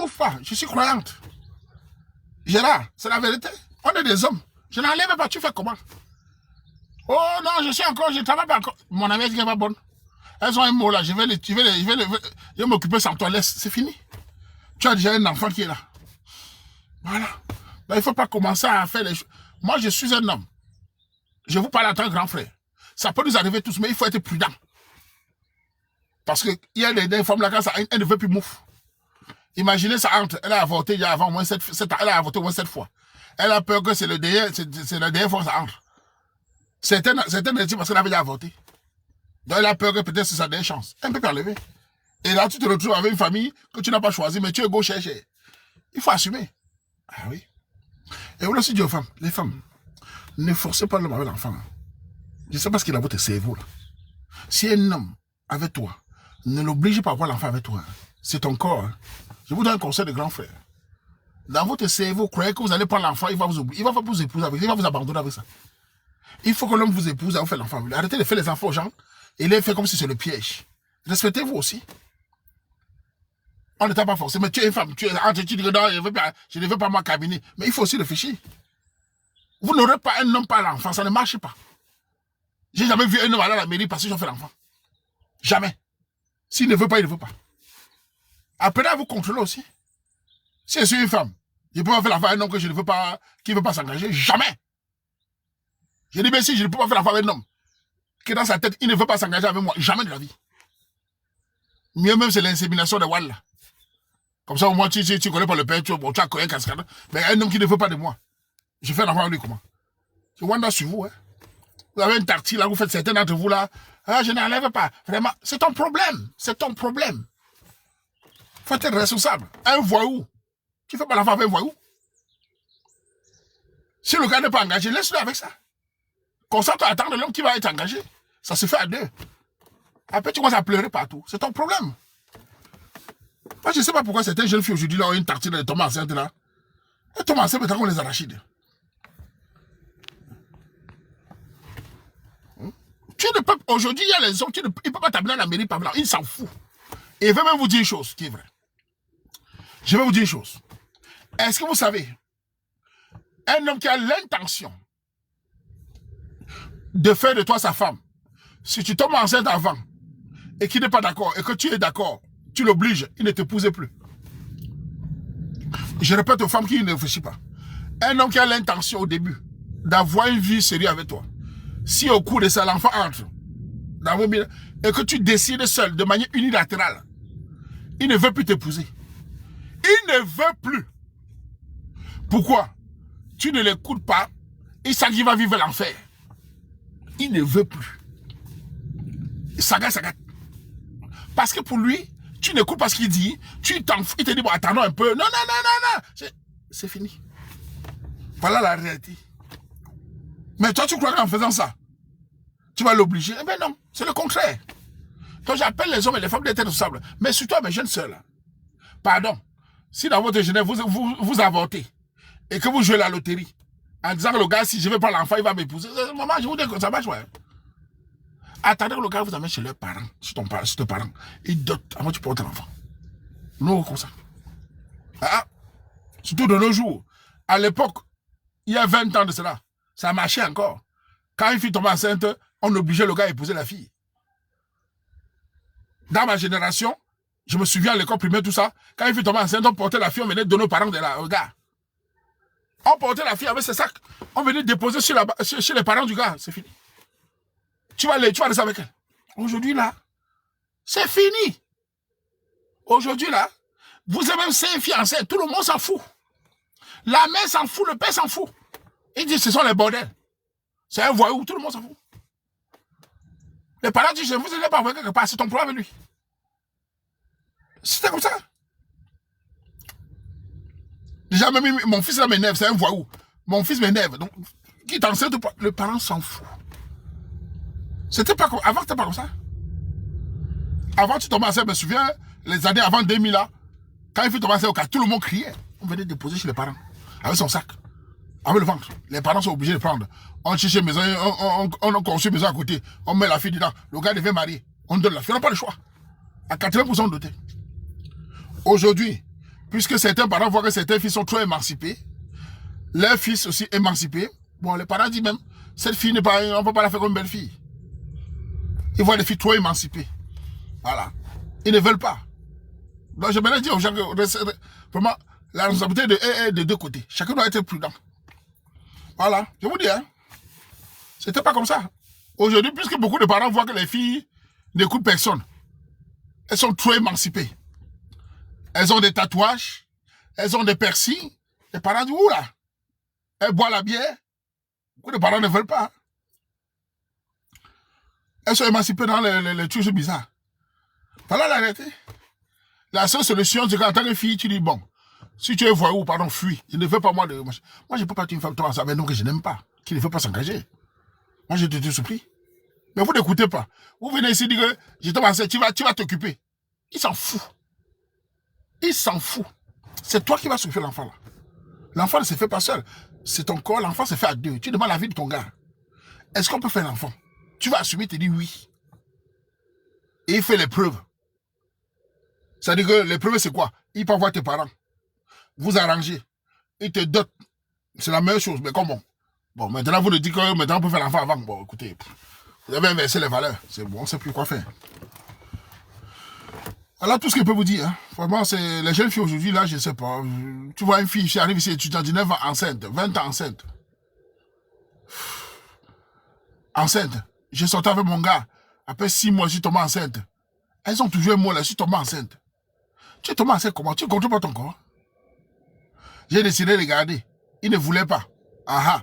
m'ouvre pas. Je suis croyante. Gérard, c'est la vérité. On est des hommes. Je n'enlève pas. Tu fais comment? Oh non, je travaille pas encore. Mon ami est pas bonne. Elles ont un mot là. Je vais m'occuper sans toi. Laisse. C'est fini. Tu as déjà un enfant qui est là. Voilà. Ben, il ne faut pas commencer à faire les choses. Moi, je suis un homme. Je vous parle en tant que grand frère. Ça peut nous arriver tous, mais il faut être prudent. Parce qu'il y a des femmes là, quand ça, elle ne veut plus mouf. Imaginez ça entre. Elle a avorté il y a avant au moins 7 ans. Elle a avorté au moins 7 fois. Elle a peur que c'est la dernière fois que ça entre. Certaines disent parce qu'elle avait déjà avorté. Donc elle a peur que peut-être c'est sa dernière chance. Elle ne peut pas lever. Et là, tu te retrouves avec une famille que tu n'as pas choisie, mais tu es gauche chercher. Il faut assumer. Ah oui. Et vous aussi dit aux femmes, les femmes, ne forcez pas l'homme avec l'enfant. Je ne sais pas ce qu'il a votre cerveau là. Si un homme avec toi, ne l'oblige pas à avoir l'enfant avec toi. C'est ton corps. Hein. Je vous donne un conseil de grand frère. Dans votre cerveau, croyez que vous allez prendre l'enfant, il va vous oublier, il va vous épouser avec, il va vous abandonner avec ça. Il faut que l'homme vous épouse à vous faire l'enfant. Arrêtez de faire les enfants aux gens et les faire comme si c'est le piège. Respectez-vous aussi. On ne t'a pas forcé, mais tu es une femme, tu dis que non, je ne veux pas m'acabiner. Mais il faut aussi réfléchir. Vous n'aurez pas un homme par l'enfant, ça ne marche pas. J'ai jamais vu un homme aller à la mairie parce qu'ils ont fait l'enfant. Jamais. S'il ne veut pas, il ne veut pas. Apprenez à vous contrôler aussi. Si je suis une femme, je peux pas faire l'enfant à un homme que je ne veux pas, qui ne veut pas s'engager. Jamais. Je dis, mais si je ne peux pas faire l'enfant avec un homme, qui dans sa tête, il ne veut pas s'engager avec moi. Jamais de la vie. Mieux même, c'est l'insémination de Walla. Comme ça, au moins, tu connais pas le père, tu as connu un cascade. Mais un homme qui ne veut pas de moi, je fais l'enfant avec lui comment? C'est Wanda sur vous, hein. Vous avez une tartine là, vous faites certains d'entre vous là. Ah, je n'enlève pas. Vraiment, c'est ton problème. C'est ton problème. Faut être responsable. Un voyou. Tu fais pas l'enfant avec un voyou. Si le gars n'est pas engagé, laisse-le avec ça. Concentre-toi à attendre l'homme qui va être engagé. Ça se fait à deux. Après, tu commences à pleurer partout. C'est ton problème. Moi, je ne sais pas pourquoi certaines jeunes filles aujourd'hui là ont une tartine de tomber enceinte là. Elles tombent enceintes maintenant qu'on les arachides. Tu ne peux, aujourd'hui, il y a les hommes, il ne peut pas t'amener à la mairie par là. Il s'en fout. Et il veut même vous dire une chose qui est vraie. Je vais vous dire une chose. Est-ce que vous savez, un homme qui a l'intention de faire de toi sa femme, si tu tombes enceinte avant et qu'il n'est pas d'accord et que tu es d'accord, tu l'obliges, il ne t'épouse plus. Je répète aux femmes qui ne réfléchissent pas. Un homme qui a l'intention au début d'avoir une vie sérieuse avec toi, si au cours de ça, l'enfant entre dans vos milieux et que tu décides seul, de manière unilatérale, il ne veut plus t'épouser. Il ne veut plus. Pourquoi? Tu ne l'écoutes pas, il sait qu'il va vivre l'enfer. Il ne veut plus. Sagat. Parce que pour lui, tu n'écoutes pas ce qu'il dit, tu t'en fous, il te dit, bon, attendons un peu. Non. C'est fini. Voilà la réalité. Mais toi, tu crois qu'en faisant ça, tu vas l'obliger? Eh bien non, c'est le contraire. Donc j'appelle les hommes et les femmes d'être responsables. Mais surtout mes jeunes sœurs, pardon, si dans votre jeunesse, vous avortez et que vous jouez la loterie, en disant que le gars, si je ne veux pas l'enfant, il va m'épouser. Maman, je vous dis que ça marche, ouais. Attendez que le gars vous amène chez leurs parents, chez tes parents. Ils dotent avant que tu portes l'enfant. Nous, comme ça. Surtout de nos jours. À l'époque, il y a 20 ans de cela, ça marchait encore. Quand une fille tombait enceinte, on obligeait le gars à épouser la fille. Dans ma génération, je me souviens à l'école primaire, tout ça, quand une fille tombait enceinte, on portait la fille, on venait donner aux parents au gars. On portait la fille avec ses sacs, on venait déposer chez les parents du gars, c'est fini. Tu vas rester avec elle. Aujourd'hui, là, c'est fini. Aujourd'hui, là, vous avez même 5 filles enceintes, tout le monde s'en fout. La mère s'en fout, le père s'en fout. Il dit, ce sont les bordels. C'est un voyou, tout le monde s'en fout. Les parents disent, vous n'allez pas envoyer quelque part, c'est ton problème avec lui. C'était comme ça. Déjà, même mon fils là m'énerve, c'est un voyou. Mon fils m'énerve. Donc, qui t'enseigne, le parent s'en fout. C'était pas comme avant, c'était pas comme ça. Avant, tu tombais enceinte, je me souviens, les années avant 2000 là, quand il fut tombé enceinte au cas, tout le monde criait. On venait déposer chez les parents, avec son sac, avec le ventre. Les parents sont obligés de prendre. On cherche maison, on construit maison à côté, on met la fille dedans. Le gars devait marier. On donne la fille, on n'a pas le choix. À 80% doté. Aujourd'hui, Puisque certains parents voient que certains fils sont trop émancipés, leurs fils aussi émancipés, bon, les parents disent même, cette fille n'est pas, on ne peut pas la faire comme une belle fille. Ils voient les filles trop émancipées. Voilà. Ils ne veulent pas. Donc, je me dis aux gens que, vraiment, la responsabilité est de deux côtés. Chacun doit être prudent. Voilà. Je vous dis, hein. C'était pas comme ça. Aujourd'hui, puisque beaucoup de parents voient que les filles n'écoutent personne, elles sont trop émancipées. Elles ont des tatouages, elles ont des piercings. Les parents disent, oula, elles boivent la bière. Beaucoup de parents ne veulent pas. Elles sont émancipées dans les trucs bizarres. Voilà la réalité. La seule solution, c'est qu'en tant que fille, tu dis, bon, si tu es voyou, pardon, fuis. Je ne veux pas moi de... Moi, je ne peux pas être une femme toi, avec nous que je n'aime pas, qui ne veut pas s'engager. Moi, je te supplie. Mais vous n'écoutez pas. Vous venez ici dire que je t'ai enceinte, tu vas t'occuper. Il s'en fout. Il s'en fout. C'est toi qui vas s'occuper de l'enfant là. L'enfant ne se fait pas seul. C'est ton corps, l'enfant se fait à deux. Tu demandes la vie de ton gars. Est-ce qu'on peut faire l'enfant? Tu vas assumer, tu dis oui. Et il fait les preuves. C'est-à-dire que les preuves, c'est quoi? Il peut voir tes parents. Vous arrangez. Il te dote. C'est la meilleure chose. Mais comment? Bon, maintenant, vous nous dites que maintenant, on peut faire l'enfant avant. Bon, écoutez, vous avez inversé les valeurs. C'est bon, on ne sait plus quoi faire. Alors, tout ce que je peux vous dire, hein, vraiment, c'est les jeunes filles aujourd'hui, là, je ne sais pas. Tu vois une fille, qui arrive ici, étudiante, 19 ans, enceinte, 20 ans enceinte. Enceinte. J'ai sorti avec mon gars. Après 6 mois, je suis tombé enceinte. Elles ont toujours un mot là, je suis tombé enceinte. Tu es tombé enceinte comment? Tu ne contrôles pas ton corps. J'ai décidé de garder. Il ne voulait pas. Ah ah.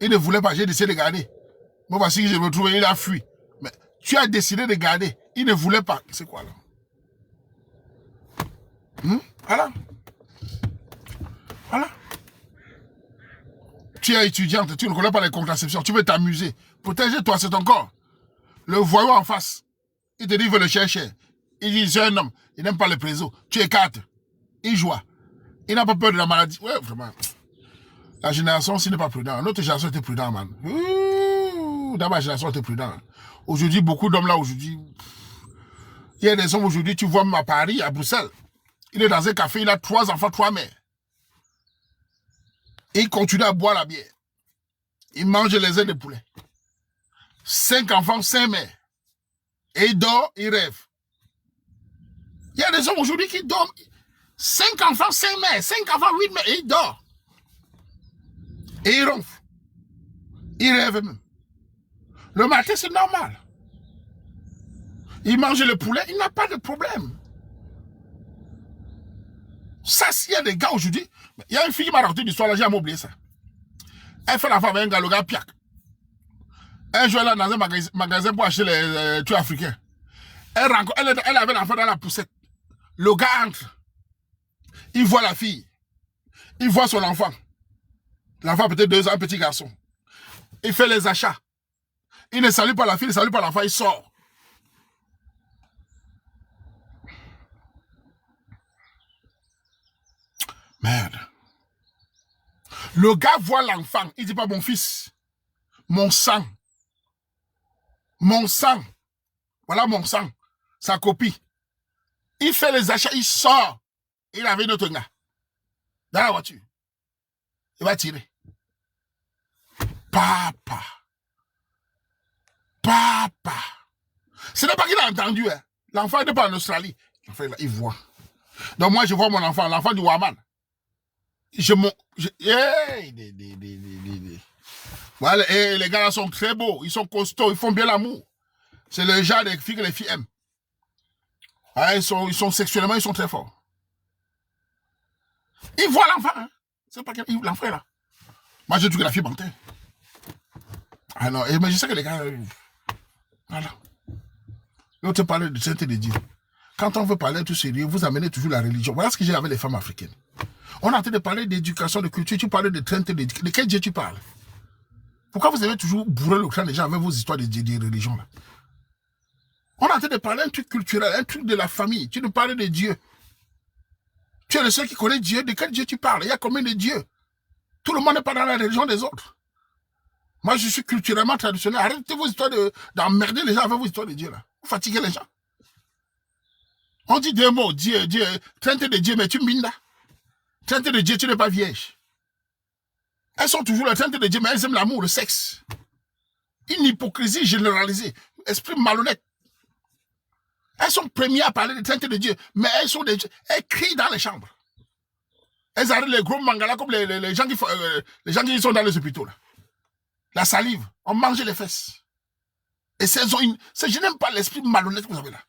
Il ne voulait pas, j'ai décidé de garder. Moi, voici que je me trouvais, il a fui. Mais tu as décidé de garder. Il ne voulait pas. C'est quoi là? Voilà. Voilà. Tu es étudiante, tu ne connais pas les contraceptions, tu veux t'amuser. Protège-toi, c'est ton corps. Le voyou en face, il te dit qu'il veut le chercher. Il dit, c'est un homme, il n'aime pas les présos. Tu écartes. Il joue. Il n'a pas peur de la maladie. Ouais, vraiment. La génération, ce n'est pas prudent. Notre génération était prudente, man. Dans ma génération, était prudent. Aujourd'hui, beaucoup d'hommes là, aujourd'hui. Il y a des hommes aujourd'hui, tu vois même à Paris, à Bruxelles. Il est dans un café, il a 3 enfants, 3 mères. Et il continue à boire la bière. Il mange les ailes de poulet. 5 enfants, 5 mères. Et il dort, il rêve. Il y a des hommes aujourd'hui qui dorment. 5 enfants, 5 mères. 5 enfants, 8 mères. Et il dort. Et il ronfle. Il rêve même. Le matin, c'est normal. Il mange le poulet, il n'a pas de problème. Ça, s'il y a des gars aujourd'hui, il y a une fille qui m'a raconté une histoire, là, j'ai oublié ça. Elle fait la femme avec un gars, le gars piac. Un jour, elle est dans un magasin pour acheter les trucs africains. Elle avait l'enfant dans la poussette. Le gars entre. Il voit la fille. Il voit son enfant. L'enfant peut-être 2 ans, un petit garçon. Il fait les achats. Il ne salue pas la fille, il ne salue pas l'enfant, il sort. Merde. Le gars voit l'enfant, il dit pas mon fils, mon sang. Mon sang. Voilà mon sang. Sa copie. Il fait les achats, il sort. Il avait notre gars. Dans la voiture. Il va tirer. Papa. Papa. Ce n'est pas qu'il a entendu. Hein. L'enfant n'est pas en Australie. Enfin, il voit. Donc moi, je vois mon enfant, l'enfant du Waman. Voilà, et les gars là sont très beaux, ils sont costauds, ils font bien l'amour. C'est le genre de filles que les filles aiment. Ah, ils sont sexuellement, ils sont très forts. Ils voient l'enfant. Hein. C'est pas l'enfant est là. Moi, j'ai dit que la fille mentait. Ah non, mais je sais que les gars... voilà. L'autre parlait de sainteté de Dieu. Quand on veut parler de tout sérieux, vous amenez toujours la religion. Voilà ce que j'ai avec les femmes africaines. On est en train de parler d'éducation, de culture, tu parles de sainteté de Dieu. De quel Dieu tu parles? Pourquoi vous avez toujours bourré le crâne des gens avec vos histoires de religion là? On est en train de parler d'un truc culturel, un truc de la famille. Tu nous parles de Dieu. Tu es le seul qui connaît Dieu. De quel Dieu tu parles? Il y a combien de dieux? Tout le monde n'est pas dans la religion des autres. Moi, je suis culturellement traditionnel. Arrêtez vos histoires d'emmerder les gens avec vos histoires de Dieu là. Vous fatiguez les gens. On dit deux mots, Dieu, Dieu, traiter de Dieu, mais tu m'inda. Traiter de Dieu, tu n'es pas vierge. Elles sont toujours la traiter de Dieu, mais elles aiment l'amour, le sexe. Une hypocrisie généralisée, esprit malhonnête. Elles sont premières à parler de traiter de Dieu, mais elles crient dans les chambres. Elles arrivent les gros mangalas comme les gens qui sont dans les hôpitaux. Là. La salive, on mange les fesses. Et je n'aime pas l'esprit malhonnête que vous avez là.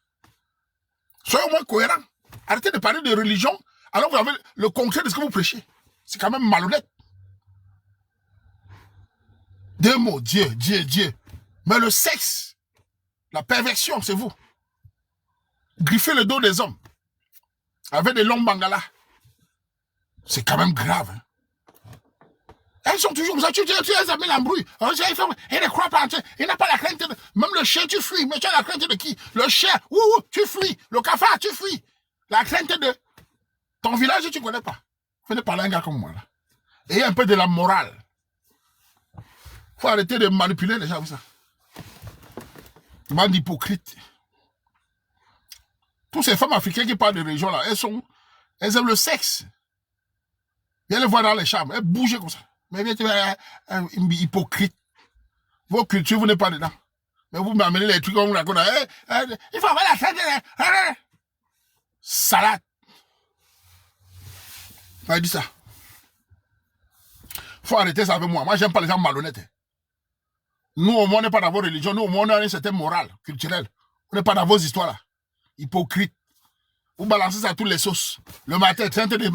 Soyez au moins cohérents. Arrêtez de parler de religion alors que vous avez le concret de ce que vous prêchez. C'est quand même malhonnête. Deux mots, Dieu, Dieu, Dieu. Mais le sexe, la perversion, c'est vous. Griffez le dos des hommes avec des longs bangalas. C'est quand même grave. Hein. Elles sont toujours comme ça. Tu les amènes l'embrouille. Il ne croit pas. Il n'a pas la crainte de... Même le chien, tu fuis. Mais tu as la crainte de qui? Le chien, tu fuis. Le cafard, tu fuis. La crainte de... Ton village, tu ne connais pas. Venez parler à un gars comme moi. Là. Et un peu de la morale. Il faut arrêter de manipuler les gens comme ça. Bande hypocrite. Toutes ces femmes africaines qui parlent de religion, là, elles aiment le sexe. Viens les voir dans les chambres. Elles bougent comme ça. Mais bien, tu es hypocrite. Vos cultures, vous n'êtes pas dedans. Mais vous m'amenez les trucs comme vous racontez. Il faut avoir la tête. Salade. Vous dit ça. Il faut arrêter ça avec moi. Moi, j'aime pas les gens malhonnêtes. Nous, au moins, on n'est pas dans vos religions. Nous, au moins, on a une certaine morale culturelle. On n'est pas dans vos histoires là. Hypocrite. Vous balancez ça à toutes les sauces. Le matin, 30 de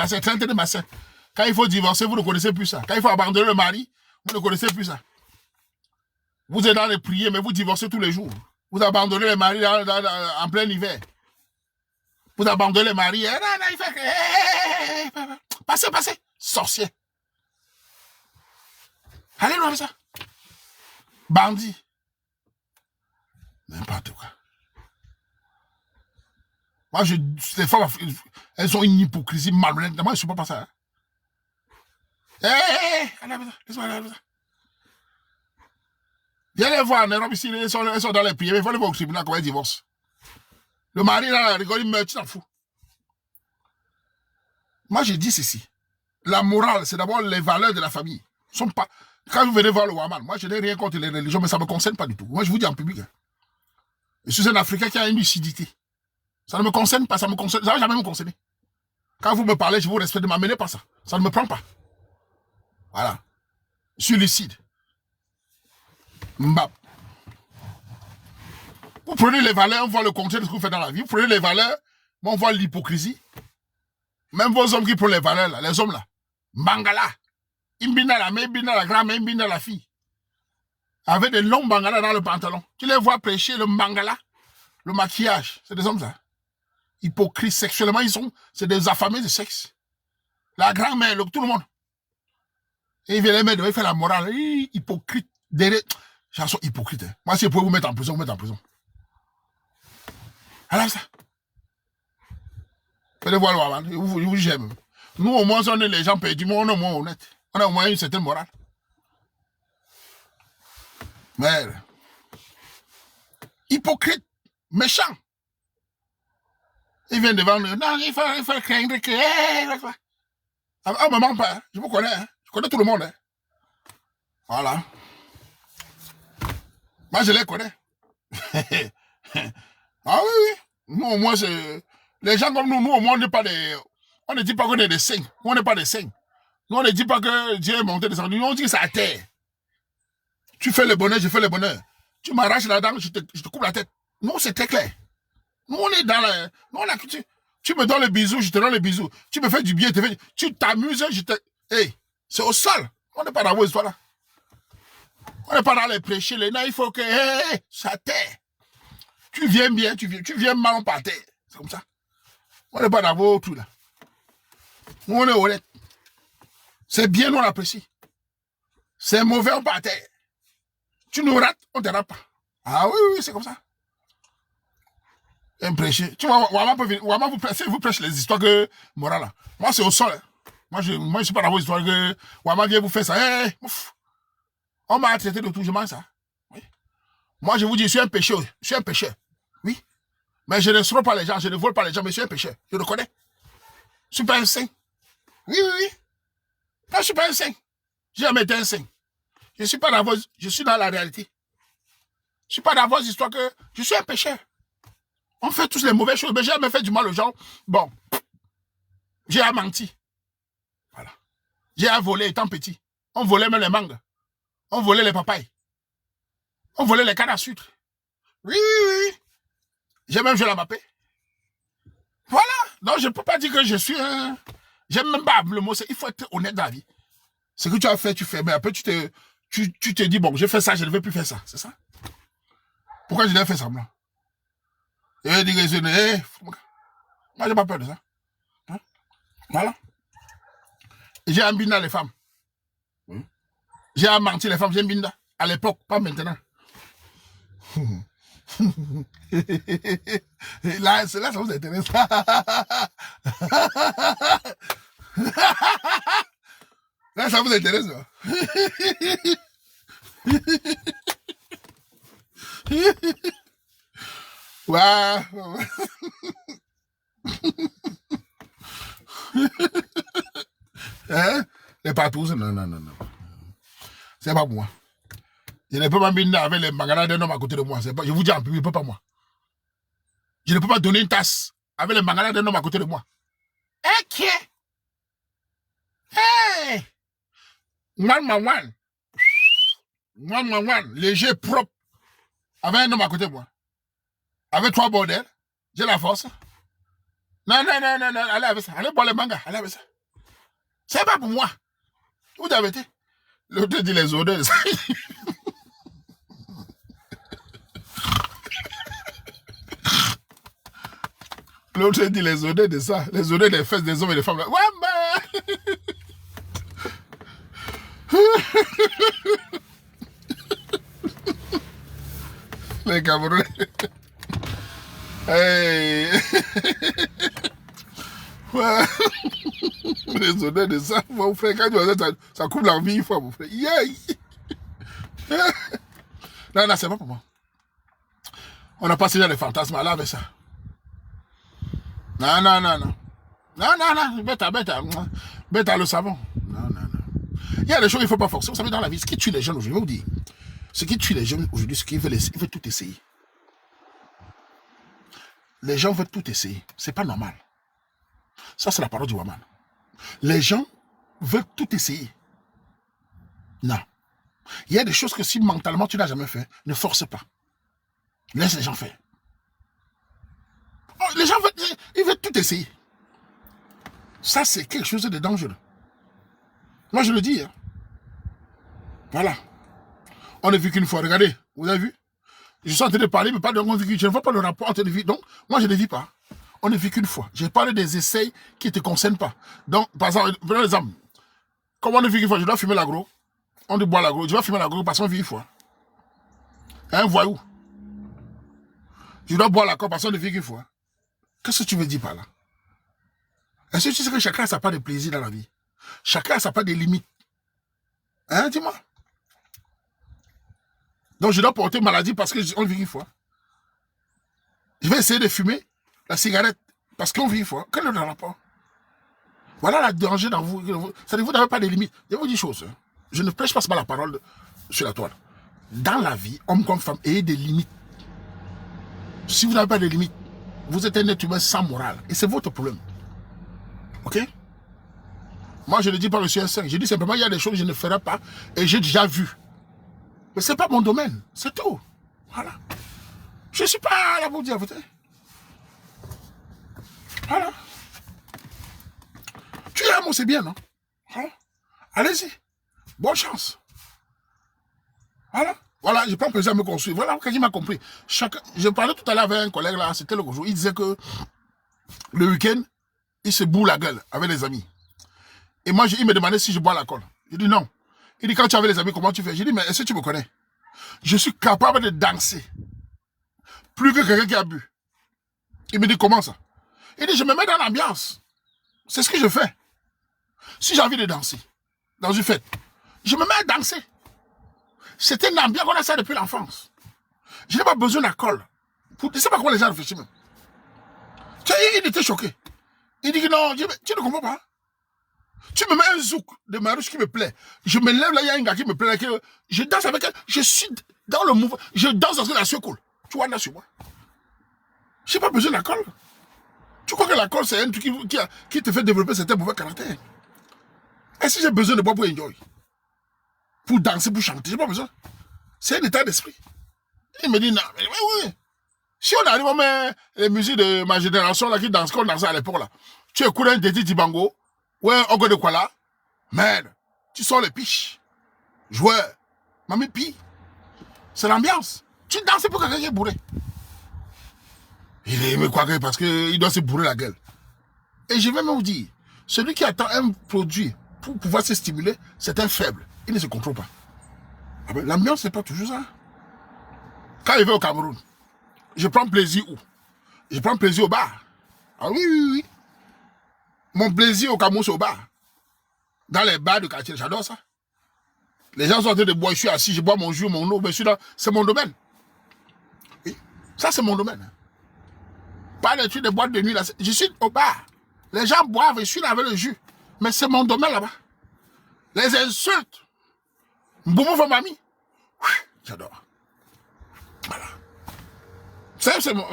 massin. Quand il faut divorcer, vous ne connaissez plus ça. Quand il faut abandonner le mari, vous ne connaissez plus ça. Vous êtes dans les prières, mais vous divorcez tous les jours. Vous abandonnez les maris en plein hiver. Vous abandonnez les maris. Il fait que... Passez. Sorcier. Allez, loin de ça. Bandit. N'importe quoi. Moi, ces femmes, elles ont une hypocrisie malhonnête. Moi, je ne suis pas ça. Laisse-moi aller. Viens les voir en Europe ici, ils sont dans les prières, il faut les voir au tribunal quand ils divorcent. Le mari, là, rigole, il meurt, tu t'en fous. Moi, je dis ceci. La morale, c'est d'abord les valeurs de la famille. Sont pas... Quand vous venez voir le Waman, moi, je n'ai rien contre les religions, mais ça ne me concerne pas du tout. Moi, je vous dis en public. Hein. Je suis un Africain qui a une lucidité. Ça ne me concerne pas, ça ne va jamais me concerner. Quand vous me parlez, je vous respecte, ne m'amenez pas ça. Ça ne me prend pas. Voilà. Je suis lucide. Mbap. Vous prenez les valeurs, on voit le contraire de ce que vous faites dans la vie. Vous prenez les valeurs, mais on voit l'hypocrisie. Même vos hommes qui prennent les valeurs, là, les hommes là. Mangala. Imbina la mère, imbina la grand-mère, imbina la fille. Avec des longs bangalas dans le pantalon. Tu les vois prêcher le mangala, le maquillage. C'est des hommes ça. Hypocrites sexuellement, c'est des affamés de sexe. La grand-mère, tout le monde. Et il vient les mettre, il fait la morale. Hypocrite. Ils sont hypocrites. Hein. Moi, si je pouvais vous mettre en prison, vous mettre en prison. Alors ça. Faites voir le Waman. Vous j'aime. Nous, au moins, on est les gens perdus, mais on est au moins honnêtes. On a au moins une certaine morale. Mais, hypocrite, méchant. Il vient devant nous. Non, il faut craindre que... Ah, maman, pas. Je vous connais. Hein. Je connais tout le monde. Hein. Voilà. Moi, je les connais. Ah oui. Nous, au moins, c'est... Les gens comme nous, au moins, on n'est pas des... On ne dit pas qu'on est des saints. On n'est pas des saints. Nous, on ne dit pas que Dieu est monté, descendu. Nous, on dit que c'est à terre. Tu fais le bonheur, je fais le bonheur. Tu m'arraches la dent, je te coupe la tête. Nous, c'est très clair. Nous, on est dans la... Nous, on a... Tu me donnes les bisous, je te donne les bisous. Tu me fais du bien, tu t'amuses, je te... Hey, c'est au sol. On n'est pas dans vos histoires là. On n'est pas dans les prêcher. Les nains, il faut que... Hey, ça terre. Tu viens bien, tu viens mal, on part terre. C'est comme ça. On n'est pas dans vos trucs là. Nous, on est honnête. C'est bien, nous, on apprécie. C'est mauvais, on part terre. Tu nous rates, on ne te rate pas. Ah oui, c'est comme ça. Un prêcher. Tu vois, Waman vous prêche les histoires que morales là. Moi, c'est au sol. Hein. Moi, je ne suis pas dans vos histoires que Waman vient vous faire ça. Hey, ouf. On m'a traité de tout, je mange ça. Oui. Moi, je vous dis, je suis un pécheur. Je suis un pécheur. Oui. Mais je ne escroque pas les gens, je ne vole pas les gens, mais je suis un pécheur. Je le connais. Je ne suis pas un saint. Oui, oui, oui. Moi, je ne suis pas un saint. J'ai jamais été un saint. Je ne suis pas dans vos... Je suis dans la réalité. Je ne suis pas dans vos histoires que... Je suis un pécheur. On fait tous les mauvaises choses, mais j'ai jamais fait du mal aux gens. Bon. J'ai menti. Voilà. J'ai volé étant petit. On volait même les mangues. On volait les papayes. On volait les cannes à sucre. Oui, oui, oui. J'ai même joué la mapée. Voilà. Donc, je ne peux pas dire que je suis un... J'aime même pas le mot. Il faut être honnête dans la vie. Ce que tu as fait, tu fais. Mais après, tu te dis, bon, j'ai fait ça, je ne vais plus faire ça. C'est ça? Pourquoi je l'ai fait semblant? Et dire que moi, j'ai pas peur de ça. Hein? Voilà. J'ai un binda les femmes. J'ai menti les femmes, j'ai un binda. À l'époque, pas maintenant. Là, ça vous intéresse. Là, ça vous intéresse. Ouais. Hein? Les patous, non. C'est pas moi. Je ne peux pas m'embiner avec les manganas d'un homme à côté de moi. Pas, je vous dis en public, pas moi. Je ne peux pas donner une tasse avec les manganas d'un homme à côté de moi. Ok. Hey! One. Léger, propre. Avec un homme à côté de moi. Avec 3 bordels. J'ai la force. Non. Allez avec ça. Allez boire les mangas. Allez avec ça. C'est pas pour moi. Vous avez été. L'autre dit les odeurs. L'autre dit les odeurs de ça. Les odeurs des fesses des hommes et des femmes. Ouais, les Camerounais. Hey. Ouais. Les odeurs de ça, mon frère, quand tu vas ça coupe la vie une fois, mon frère. Yeah. Non, c'est pas pour moi. On n'a pas signé les fantasmes là avec ça. Non. Bête le savon. Non. Il y a des choses qu'il ne faut pas forcer. Vous savez, dans la vie, ce qui tue les jeunes aujourd'hui, je vais vous dire. Ce qui tue les jeunes aujourd'hui, c'est qu'ils veulent tout essayer. Les gens veulent tout essayer. C'est pas normal. Ça, c'est la parole du Waman. Les gens veulent tout essayer. Non. Il y a des choses que si mentalement tu n'as jamais fait, ne force pas. Laisse les gens faire. Oh, les gens veulent tout essayer. Ça, c'est quelque chose de dangereux. Moi, je le dis. Hein. Voilà. On ne vit qu'une fois. Regardez, vous avez vu? Je suis en train de parler, mais pas de je ne vois pas le rapport entre les vies. Donc, moi, je ne vis pas. On ne vit qu'une fois. J'ai parlé des essais qui ne te concernent pas. Donc, par exemple, prenons l'exemple. Comme on ne vit qu'une fois, je dois fumer l'agro. On doit boire l'agro. Je dois fumer l'agro parce qu'on vit une fois. Un voyou. Je dois boire l'agro parce qu'on ne vit qu'une fois. Qu'est-ce que tu veux dire par là? Est-ce que tu sais que chacun a sa part de plaisir dans la vie? Chacun a sa part de limites. Hein, dis-moi. Donc, je dois porter maladie parce qu'on vit une fois. Je vais essayer de fumer la cigarette parce qu'on vit une fois. Quel est le rapport? Voilà le danger dans vous. C'est-à-dire vous n'avez pas de limites. Je vous dis une chose. Hein. Je ne prêche pas la parole sur la toile. Dans la vie, homme comme femme, ayez des limites. Si vous n'avez pas de limites, vous êtes un être humain sans morale. Et c'est votre problème. Ok? Moi, je ne dis pas que je suis un saint. Je dis simplement il y a des choses que je ne ferai pas et j'ai déjà vu. Mais ce n'est pas mon domaine. C'est tout. Voilà. Je ne suis pas là pour dire. Voilà. Tu aimes, c'est bien, non? Voilà. Allez-y. Bonne chance. Voilà, je prends plaisir à me construire. Voilà, quelqu'un m'a compris. Je parlais tout à l'heure avec un collègue là, c'était le jour. Il disait que le week-end, il se boue la gueule avec les amis. Et moi, il me demandait si je bois l'alcool. Je dis non. Il dit, quand tu es avec les amis, comment tu fais? Je dis, mais est-ce que tu me connais? Je suis capable de danser. Plus que quelqu'un qui a bu. Il me dit, comment ça? Il dit, je me mets dans l'ambiance. C'est ce que je fais. Si j'ai envie de danser, dans une fête, je me mets à danser. C'est une ambiance qu'on a ça depuis l'enfance. Je n'ai pas besoin d'alcool. Je ne sais pas comment les gens réfléchissent même. Il était choqué. Il dit que non, tu ne comprends pas. Tu me mets un zouk de Marouche qui me plaît. Je me lève là, il y a un gars qui me plaît. Je danse avec elle. Je suis dans le mouvement. Je danse parce que la sueur coule. Tu vois là sur moi. Je n'ai pas besoin d'alcool. Tu crois que l'alcool, c'est un truc qui te fait développer certains mauvais caractères. Est-ce que j'ai besoin de boire pour enjoy? Pour danser, pour chanter? J'ai pas besoin. C'est un état d'esprit. Il me dit non. Mais oui. Si on arrive à mettre les musiques de ma génération là qui dansent comme on dansait à l'époque là, tu écoutes un Teti Tibango, ou un Ogo de Kuala, merde, tu sors les piches. Joueur, mamie pi. C'est l'ambiance. Tu danses pour quelqu'un qui est bourré. Il me croit que parce qu'il doit se bourrer la gueule. Et je vais même vous dire, celui qui attend un produit pour pouvoir se stimuler, c'est un faible. Il ne se contrôle pas. Ah ben, l'ambiance, c'est pas toujours ça. Quand il va au Cameroun, je prends plaisir où? Je prends plaisir au bar. Ah oui. Mon plaisir au Cameroun, c'est au bar. Dans les bars de quartier, j'adore ça. Les gens sont en train de boire, je suis assis, je bois mon jus, mon eau, mais c'est mon domaine. Oui, ça c'est mon domaine. Pas les trucs de boîte de nuit, là. Je suis au bar. Les gens boivent, je suis là avec le jus. Mais c'est mon domaine là-bas. Les insultes. Boumou for mamie. J'adore. Voilà. C'est mon...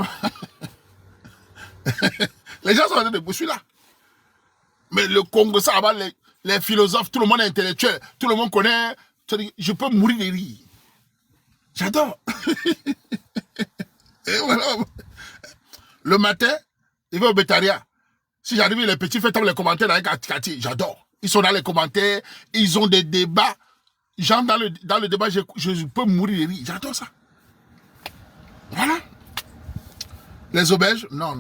Les gens sont en train de boire, je suis là. Mais le Congo, ça là-bas, les philosophes, tout le monde est intellectuel, tout le monde connaît. Je peux mourir de rire. J'adore. Et voilà. Le matin, il va au Bétaria. Si j'arrive, les petits font les commentaires avec Kati. J'adore. Ils sont dans les commentaires, ils ont des débats. Genre dans le débat, je peux mourir de rire. J'adore ça. Voilà. Les auberges, non.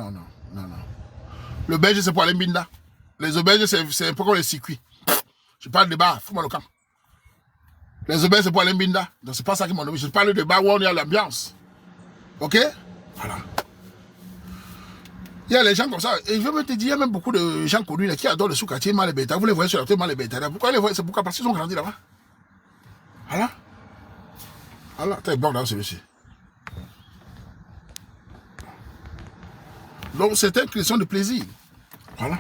Le belge, c'est pour aller Mbinda. Les auberges, c'est un peu comme les circuits. Je parle de bar, fous-moi le camp. Les auberges, c'est pour aller Mbinda. Donc, c'est pas ça qui m'a nommé. Je parle de bar où on est à l'ambiance. Ok? Voilà. Il y a les gens comme ça. Et je veux me te dire, il y a même beaucoup de gens connus là, qui adorent le sous-quartier Malébéta. Vous les voyez sur la télé Malébéta. Pourquoi les voyez? C'est pourquoi? Parce qu'ils ont grandi là-bas. Voilà. Voilà. T'es bon dans celui-ci. Donc, c'est une question de plaisir. Voilà.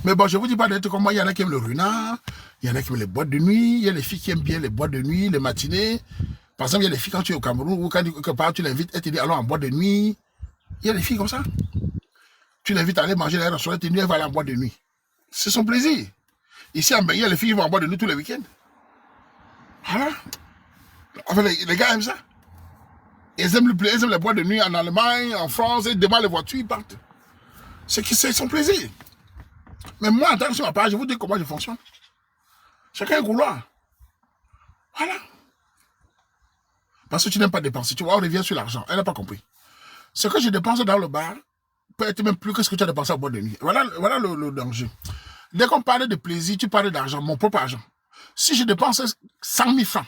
Mais bon, je vous dis pas d'être comme moi. Il y en a qui aiment le runard. Il y en a qui aiment les boîtes de nuit. Il y a les filles qui aiment bien les boîtes de nuit, les matinées. Par exemple, il y a les filles quand tu es au Cameroun ou quand quelque part tu l'invites, elle te dit allons en boîte de nuit. Il y a des filles comme ça. Tu l'invites à aller manger dans un restaurant, elle va aller en boîte de nuit. C'est son plaisir. Ici, il y a les filles qui vont en boîte de nuit tous les week-ends. Voilà. Enfin, les gars aiment ça. Ils aiment les boîtes de nuit en Allemagne, en France, ils démarrent les voitures, ils partent. C'est son plaisir. Mais moi, en tant que sur ma page, je vous dis comment je fonctionne. Chacun un couloir. Voilà. Parce que tu n'aimes pas dépenser. Tu vois, on revient sur l'argent. Elle n'a pas compris. Ce que je dépense dans le bar peut être même plus que ce que tu as dépensé en boîte de nuit. Voilà le danger. Dès qu'on parle de plaisir, tu parles d'argent, mon propre argent. Si je dépense 100 000 francs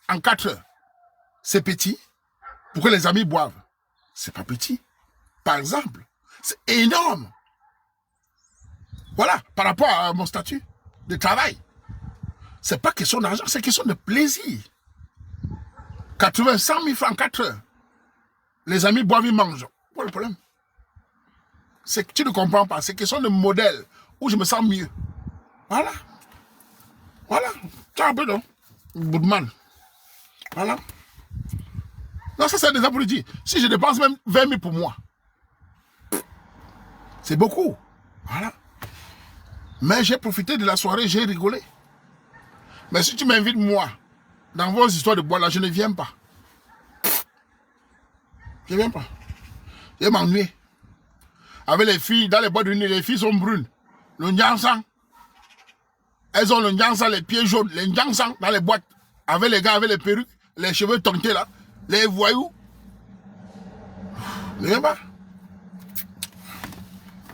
en 4 heures, c'est petit. Pour que les amis boivent, c'est pas petit. Par exemple, c'est énorme. Voilà, par rapport à mon statut de travail. C'est pas question d'argent, c'est question de plaisir. 100 000 francs en 4 heures. Les amis boivent, ils mangent. Quoi le problème? C'est que tu ne comprends pas. C'est question de modèle où je me sens mieux. Voilà. Voilà. Tu as un peu, non? Boudman. Voilà. Non, ça c'est déjà pour le dire. Si je dépense même 20 000 pour moi, c'est beaucoup. Voilà. Mais j'ai profité de la soirée, j'ai rigolé. Mais si tu m'invites, moi, dans vos histoires de bois là, je ne viens pas. Je ne viens pas. Je m'ennuie. Avec les filles, dans les boîtes de nuit, les filles sont brunes. Le Nyansan. Elles ont le Nyansan, les pieds jaunes. Les Nyansan dans les boîtes. Avec les gars, avec les perruques, les cheveux tontés là. Les voyous. Je ne viens pas.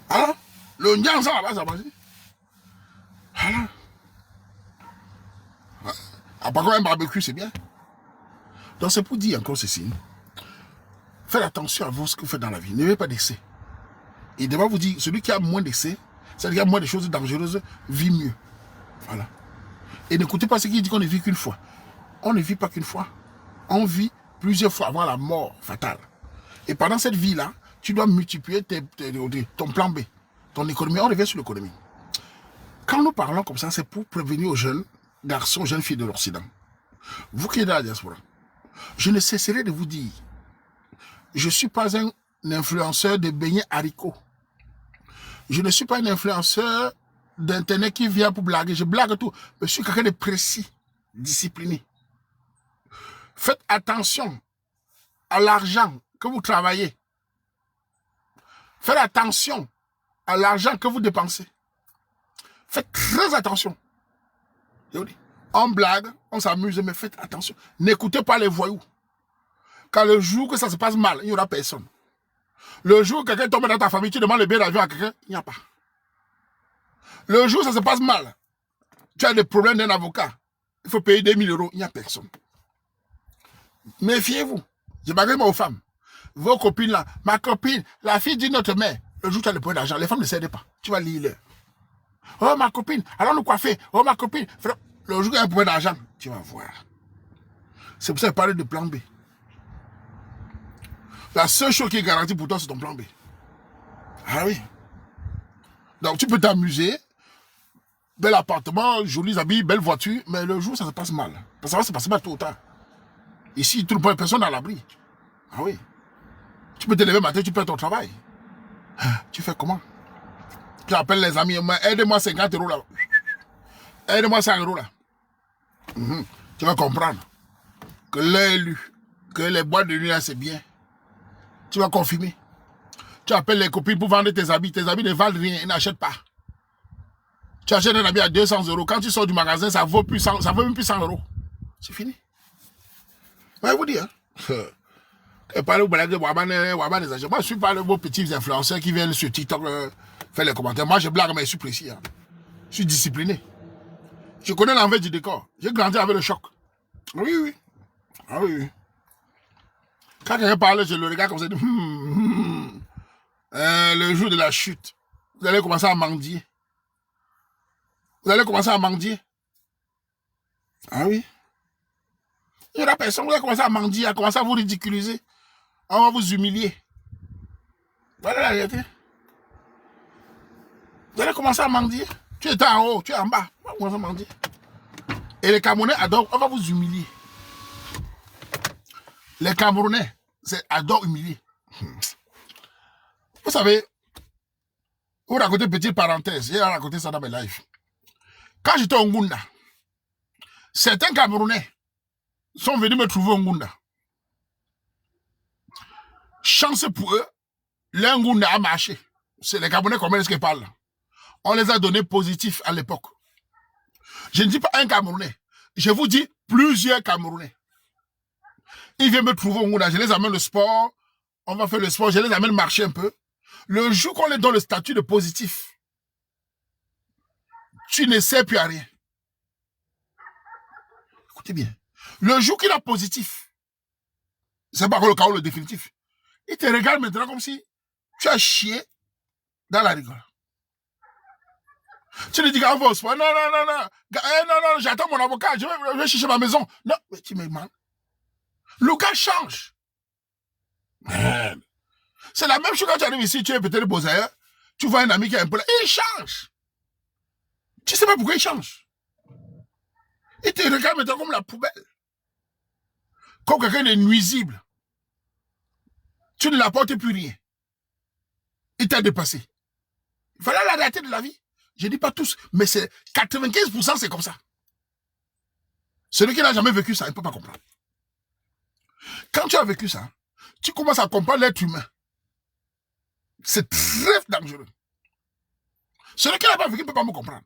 Voilà. Le Nyansan là-bas, ça passe. Voilà. Ah, par contre, un barbecue, c'est bien. Donc, c'est pour dire encore ceci. Faites attention à vous, ce que vous faites dans la vie. N'ayez pas d'excès. Et devant vous dire, celui qui a moins d'excès, c'est-à-dire qui a moins de choses dangereuses, vit mieux. Voilà. Et n'écoutez pas ce qui dit qu'on ne vit qu'une fois. On ne vit pas qu'une fois. On vit plusieurs fois avant la mort fatale. Et pendant cette vie-là, tu dois multiplier ton plan B, ton économie. On revient sur l'économie. Quand nous parlons comme ça, c'est pour prévenir aux jeunes garçons, jeunes filles de l'Occident. Vous qui êtes dans la diaspora, je ne cesserai de vous dire, je ne suis pas un influenceur de beignets haricots. Je ne suis pas un influenceur d'internet qui vient pour blaguer. Je blague tout. Mais je suis quelqu'un de précis, discipliné. Faites attention à l'argent que vous travaillez. Faites attention à l'argent que vous dépensez. Faites très attention. On blague, on s'amuse, mais faites attention. N'écoutez pas les voyous. Quand le jour que ça se passe mal, il n'y aura personne. Le jour où quelqu'un tombe dans ta famille, tu demandes le billet d'avion à quelqu'un, il n'y a pas. Le jour où ça se passe mal, tu as des problèmes d'un avocat, il faut payer 2000 euros, il n'y a personne. Méfiez-vous. Je m'adresse aux femmes. Vos copines là, ma copine, la fille d'une autre mère, le jour où tu as le problème d'argent, les femmes ne cèdent pas. Tu vas lire leur. Oh ma copine, allons nous coiffer. Oh ma copine, le jour où il y a un problème d'argent, tu vas voir. C'est pour ça que je parle de plan B. La seule chose qui est garantie pour toi, c'est ton plan B. Ah oui. Donc tu peux t'amuser, bel appartement, jolis habits, belle voiture, mais le jour ça se passe mal. Parce que ça va se passer mal tôt ou tard. Ici, tout le monde, personne à l'abri. Ah oui. Tu peux te lever matin, tu perds ton travail. Tu fais comment? Tu appelles les amis, aidez-moi 50 euros là. Aidez-moi 100 euros là. Tu vas comprendre que l'heure est lue, que les boîtes de nuit là c'est bien. Tu vas confirmer. Tu appelles les copines pour vendre tes habits ne valent rien, ils n'achètent pas. Tu achètes un habit à 200 euros, quand tu sors du magasin, ça vaut même plus 100 euros. C'est fini. Je vais vous dire. Moi, je suis pas de vos petits influenceurs qui viennent sur TikTok faire les commentaires. Moi, je blague, mais je suis précis. Hein. Je suis discipliné. Je connais l'envers du décor. J'ai grandi avec le choc. Oui, oui. Ah oui, oui. Quand quelqu'un parle, je le regarde comme ça. Le jour de la chute, vous allez commencer à mendier. Vous allez commencer à mendier. Ah oui. Il y aura personne, vous allez commencer à mendier, à commencer à vous ridiculiser. On va vous humilier. Voilà la réalité. Vous allez commencer à mendier. Tu es en haut, tu es en bas. On va commencer à mendier. Et les Camerounais adorent, on va vous humilier. Les Camerounais adorent humilier. Vous savez, vous racontez une petite parenthèse, j'ai raconté ça dans mes lives. Quand j'étais au Ngunda, certains Camerounais sont venus me trouver au Ngunda. Chance pour eux, leur Ngunda a marché. C'est les Camerounais comme est-ce qu'ils parlent. On les a donnés positifs à l'époque. Je ne dis pas un Camerounais. Je vous dis plusieurs Camerounais. Ils viennent me trouver au Ngunda. Je les amène le sport. On va faire le sport. Je les amène marcher un peu. Le jour qu'on les donne le statut de positif, tu ne sais plus à rien. Écoutez bien. Le jour qu'il a positif, c'est pas le cas le définitif. Il te regarde maintenant comme si tu as chié dans la rigole. Tu lui dis qu'on va au sport. Non, non, non, non. Non, non, j'attends mon avocat. Je vais chercher ma maison. Non, mais tu me demandes. Le gars change. C'est la même chose quand tu arrives ici, tu es peut-être beau ailleurs. Tu vois un ami qui a un peu là. Il change. Tu sais pas pourquoi il change. Il te regarde maintenant comme la poubelle. Comme quelqu'un de nuisible. Tu ne l'apportes plus rien. Il t'a dépassé. Voilà la réalité de la vie. Je ne dis pas tous, mais c'est 95% c'est comme ça. Celui qui n'a jamais vécu ça, il ne peut pas comprendre. Quand tu as vécu ça, tu commences à comprendre l'être humain. C'est très dangereux. Celui qui n'a pas vécu ne peut pas me comprendre.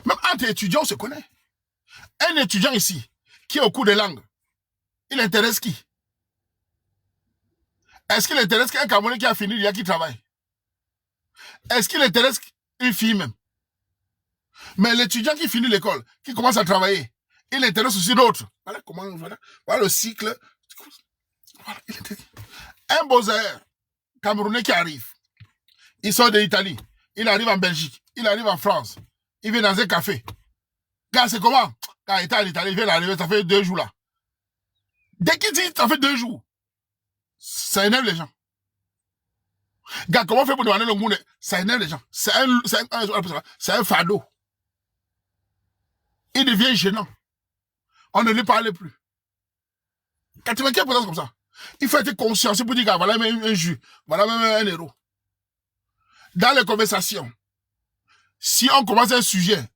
Même entre étudiants, on se connaît. Un étudiant ici, qui est au cours des langues, il intéresse qui? Est-ce qu'il intéresse qu'un Camerounais qui a fini il y a qui travaille? Est-ce qu'il intéresse une fille même? Mais l'étudiant qui finit l'école, qui commence à travailler, il intéresse aussi d'autres. Voilà comment, voilà le cycle. Voilà, il intéresse. Un Beaux-Arts Camerounais qui arrive, il sort de l'Italie, il arrive en Belgique, il arrive en France, il vient dans un café. Gars, c'est comment? Quand il était en Italie, il vient d'arriver, ça fait 2 jours là. Dès qu'il dit, ça fait 2 jours. Ça énerve les gens. Gars, comment on fait pour demander le monde? Ça énerve les gens. C'est un fardeau. Il devient gênant. On ne lui parle plus. 95% comme ça. Il faut être conscient. C'est pour dire, voilà même un jus. Voilà même un héros. Dans les conversations, si on commence un sujet,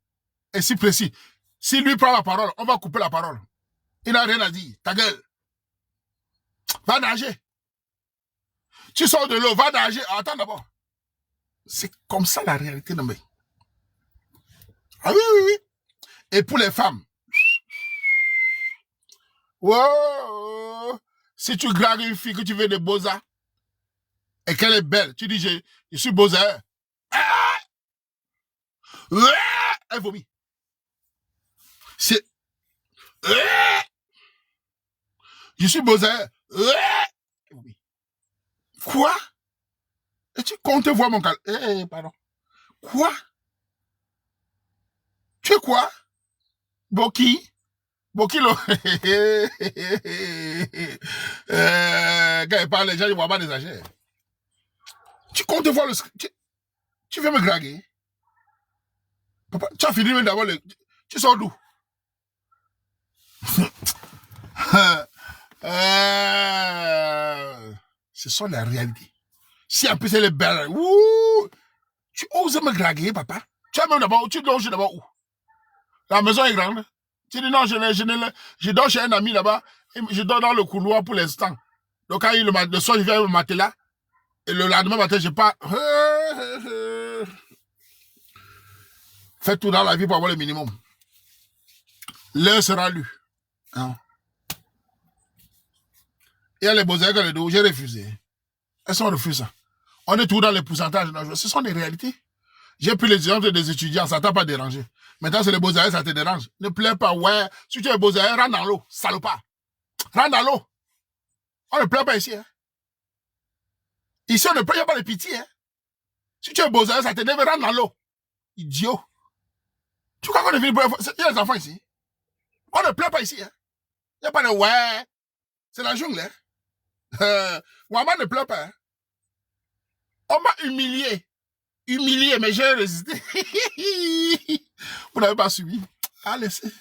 et si précis, si lui prend la parole, on va couper la parole. Il n'a rien à dire. Ta gueule. Va nager. Tu sors de l'eau, va nager. Attends d'abord. C'est comme ça la réalité, non mais. Ah oui, oui, oui. Et pour les femmes. Wow. Si tu dragues une fille que tu veux de Beaux-Arts et qu'elle est belle, tu dis je suis Beaux-Arts. Ah! Ah! Elle vomit. C'est ah! Je suis Beaux-Arts. Ah! Elle vomit. Quoi? Et tu comptes voir mon cal. Pardon. Quoi? Tu es quoi? Boki? Boki lo. Quand il parle, les gens ne voient pas des âgés. Tu comptes voir le. Tu veux me draguer? Papa, tu as fini même d'abord le. Tu sors d'où? Ce sont les réalités. Si en plus elle est belle, tu oses me draguer, papa? Tu as même d'abord, tu loges d'abord où? La maison est grande. Tu dis non, je dors chez un ami là-bas, je dors dans le couloir pour l'instant. Donc quand le soir, je viens me mater là, et le lendemain matin, je pars. Fais tout dans la vie pour avoir le minimum. L'heure sera lue. Hein? Il y a les beaux-arts que les deux, j'ai refusé. Elles sont refusées. On est toujours dans les pourcentages. Ce sont des réalités. J'ai pris les exemples des étudiants, ça t'a pas dérangé. Maintenant, c'est les beaux-arts, ça te dérange. Ne pleure pas, ouais. Si tu es beaux-arts, rentre dans l'eau, salopard. Rentre dans l'eau. On ne pleure pas ici. Hein. Ici, on ne pleure pas de pitié. Hein. Si tu es beaux-arts, ça te dérange, rentre dans l'eau. Idiot. Tu crois qu'on est venu pour... Il y a les enfants ici. On ne pleure pas ici. Hein. Il n'y a pas de ouais. C'est la jungle. Hein. Maman ne pleure pas. Hein. On m'a humilié. Humilié, mais j'ai résisté. Vous n'avez pas suivi. Ah, laissez.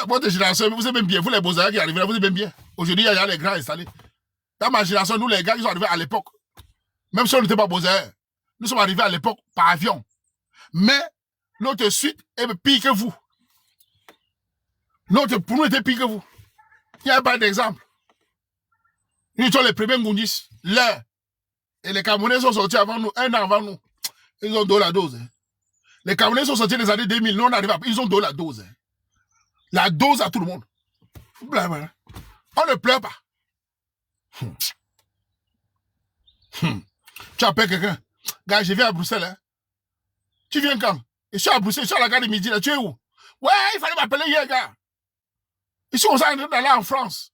Votre génération, vous aimez bien. Vous, les beaux-arts qui arrivent là, vous aimez bien. Aujourd'hui, il y a les grands installés. Dans ma génération, nous, les gars, ils sont arrivés à l'époque. Même si on n'était pas beaux-arts, nous sommes arrivés à l'époque par avion. Mais notre suite est pire que vous. Pour nous, était pire que vous. Il n'y a pas d'exemple. Nous sommes les premiers Ngoundis. Là. Et les Camerounais sont sortis avant nous, un an avant nous. Ils ont donné la dose. Hein. Les Camerounais sont sortis dans les années 2000. Nous, on arrive ils ont donné la dose. Hein. La dose à tout le monde. On ne pleure pas. Tu appelles quelqu'un. Gars, je viens à Bruxelles. Hein. Tu viens quand? Je suis à Bruxelles, je suis à la gare de midi. Là. Tu es où? Ouais, il fallait m'appeler hier, gars. Ici, on s'est d'aller en France.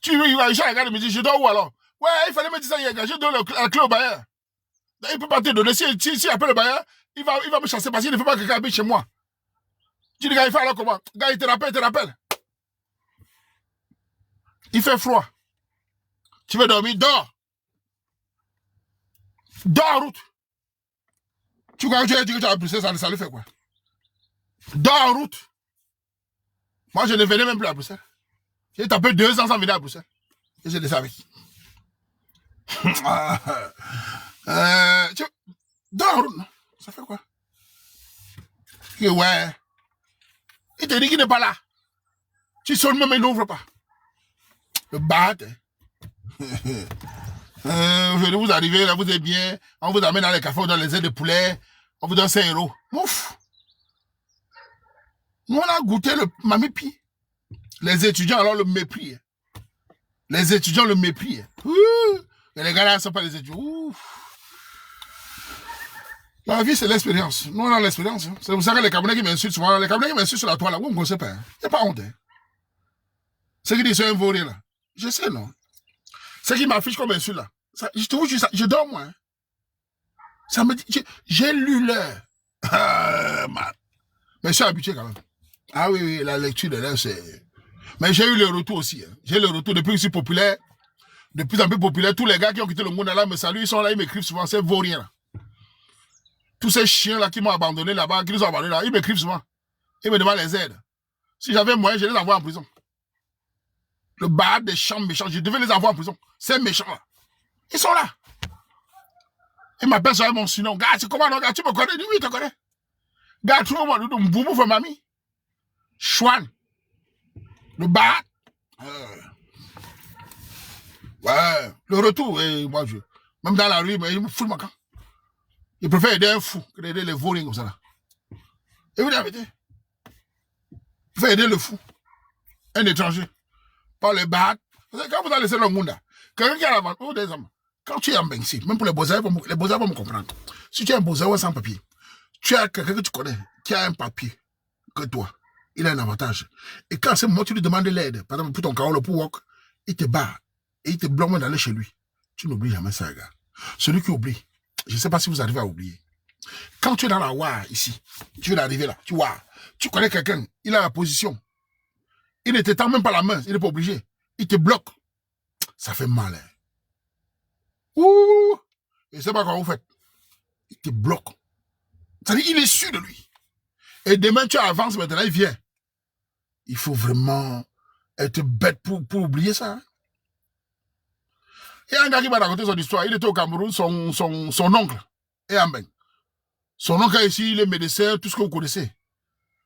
Tu veux, je suis à la gare de midi. Je dors où alors? Ouais, il fallait me dire ça hier, gars. Je donne la clé au bailleur. Il ne peut pas te donner. Si appelle le bailleur, il va me chasser parce qu'il ne fait pas que quelqu'un habite chez moi. Tu dis, gars, il fait alors comment? Gars, il te rappelle. Il fait froid. Tu veux dormir? Dors. Dors en route. Tu crois que tu as dit que tu as Bruxelles, ça le fait quoi? Dors en route. Moi, je ne venais même plus à Bruxelles. J'ai tapé 2 ans sans venir à Bruxelles. Et je le savais. Dors en route, non? Ça fait quoi? Et ouais. Il te dit qu'il n'est pas là. Tu sonnes même, il n'ouvre pas. Le bâte. Aujourd'hui, vous arrivez, là, vous êtes bien. On vous amène dans les cafés, dans les ailes de poulet. On vous donne 5 €. Ouf. Nous, on a goûté le mamipi. Les étudiants, alors, le mépris. Les étudiants, le mépris. Et les gars, là, ne sont pas les étudiants. Ouf. La vie, c'est l'expérience. Nous, on a l'expérience. Hein. C'est pour ça que les Camerounais qui m'insultent souvent, les Camerounais qui m'insultent sur la toile, là, vous ne connaissez pas. Il n'y a pas honte. Hein. Ceux qui disent c'est un vaurien, là. Je sais, non. Ceux qui m'affichent comme insulte, là. Ça, je te vous dis ça, je dors, moi. Hein. Ça me dit, j'ai lu l'heure. Mais je suis habitué quand même. Ah oui, la lecture de l'heure, c'est... Mais j'ai eu le retour aussi. Hein. J'ai le retour depuis que je suis populaire, de plus en plus populaire. Tous les gars qui ont quitté le monde là me saluent, ils sont là, ils m'écrivent souvent, c'est vaurien là. Tous ces chiens là qui m'ont abandonné là-bas, qui nous ont abandonné là, ils m'écrivent souvent. Ils me demandent les aides. Si j'avais moyen, je les envoie en prison. Le bar des champs méchants, je devais les envoyer en prison. Ces méchants là. Ils sont là. Ils m'appellent sur mon surnom. Gars, c'est comment, non, gars, tu me connais? Oui, je te connais. Gars, tu vois, nous, boubou, for mamie. Chouan. Le bar. Ouais. Le retour, moi, même dans la rue, mais ils me foutent ma camp. Ils préfèrent aider un fou que d'aider les vauriens comme ça là. Et vous l'avez dit. Ils préfèrent aider le fou. Un étranger. Pas le bar. Quand vous allez laisser le monde là, quelqu'un qui a la vente, des hommes. Quand tu es en Bengsi, même pour les beaux-arts vont me comprendre. Si tu es un beaux-arts sans papier, tu as quelqu'un que tu connais, qui a un papier que toi, il a un avantage. Et quand c'est moi, tu lui demandes de l'aide, par exemple, pour ton carreau, pour walk, il te bat et il te bloque d'aller chez lui. Tu n'oublies jamais ça, gars. Celui qui oublie, je ne sais pas si vous arrivez à oublier. Quand tu es dans la WAR ici, tu viens d'arriver là, tu connais quelqu'un, il a la position. Il ne t'étend même pas la main, il n'est pas obligé. Il te bloque. Ça fait mal, hein. Ouh! Je ne sais pas comment vous faites. Il te bloque. C'est-à-dire, il est sûr de lui. Et demain, tu avances, maintenant, il vient. Il faut vraiment être bête pour oublier ça. Hein? Il y a un gars qui m'a raconté son histoire. Il était au Cameroun, son oncle est en Beng. Son oncle ici, il est médecin, tout ce que vous connaissez.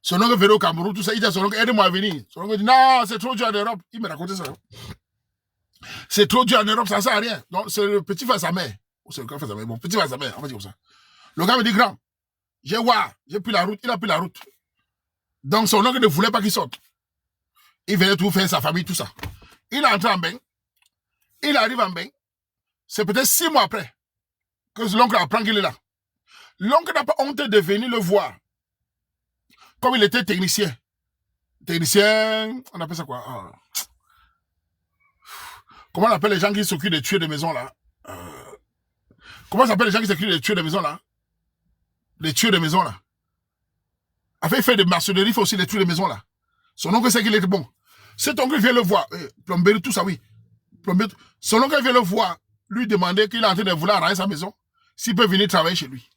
Son oncle venait au Cameroun, tout ça. Il dit à son oncle, aide-moi à venir. Son oncle dit, non, c'est trop dur en Europe. Il m'a raconté ça. C'est trop dur en Europe, ça ne sert à rien. Donc, c'est le petit frère sa mère. C'est le grand frère sa mère. Bon, petit frère sa mère, on va dire comme ça. Le gars me dit, grand, j'ai pris la route, il a pris la route. Donc, son oncle ne voulait pas qu'il sorte. Il venait tout faire, sa famille, tout ça. Il est entré en bain. Il arrive en bain. C'est peut-être 6 mois après que l'oncle apprend qu'il est là. L'oncle n'a pas honte de venir le voir. Comme il était technicien. Technicien, on appelle ça quoi? Comment on appelle les gens qui s'occupent de tuer des maisons là? Comment s'appelle les gens qui s'occupent de tuer des maisons là? Les tuer des maisons là. Enfin, il fait des maçonneries, il fait aussi les tuer des maisons là. Son oncle sait qu'il est bon. Cet oncle vient le voir. Plomberie, tout ça, oui. Plomberie, son oncle vient le voir, lui demander qu'il est en train de vouloir arranger sa maison, s'il peut venir travailler chez lui.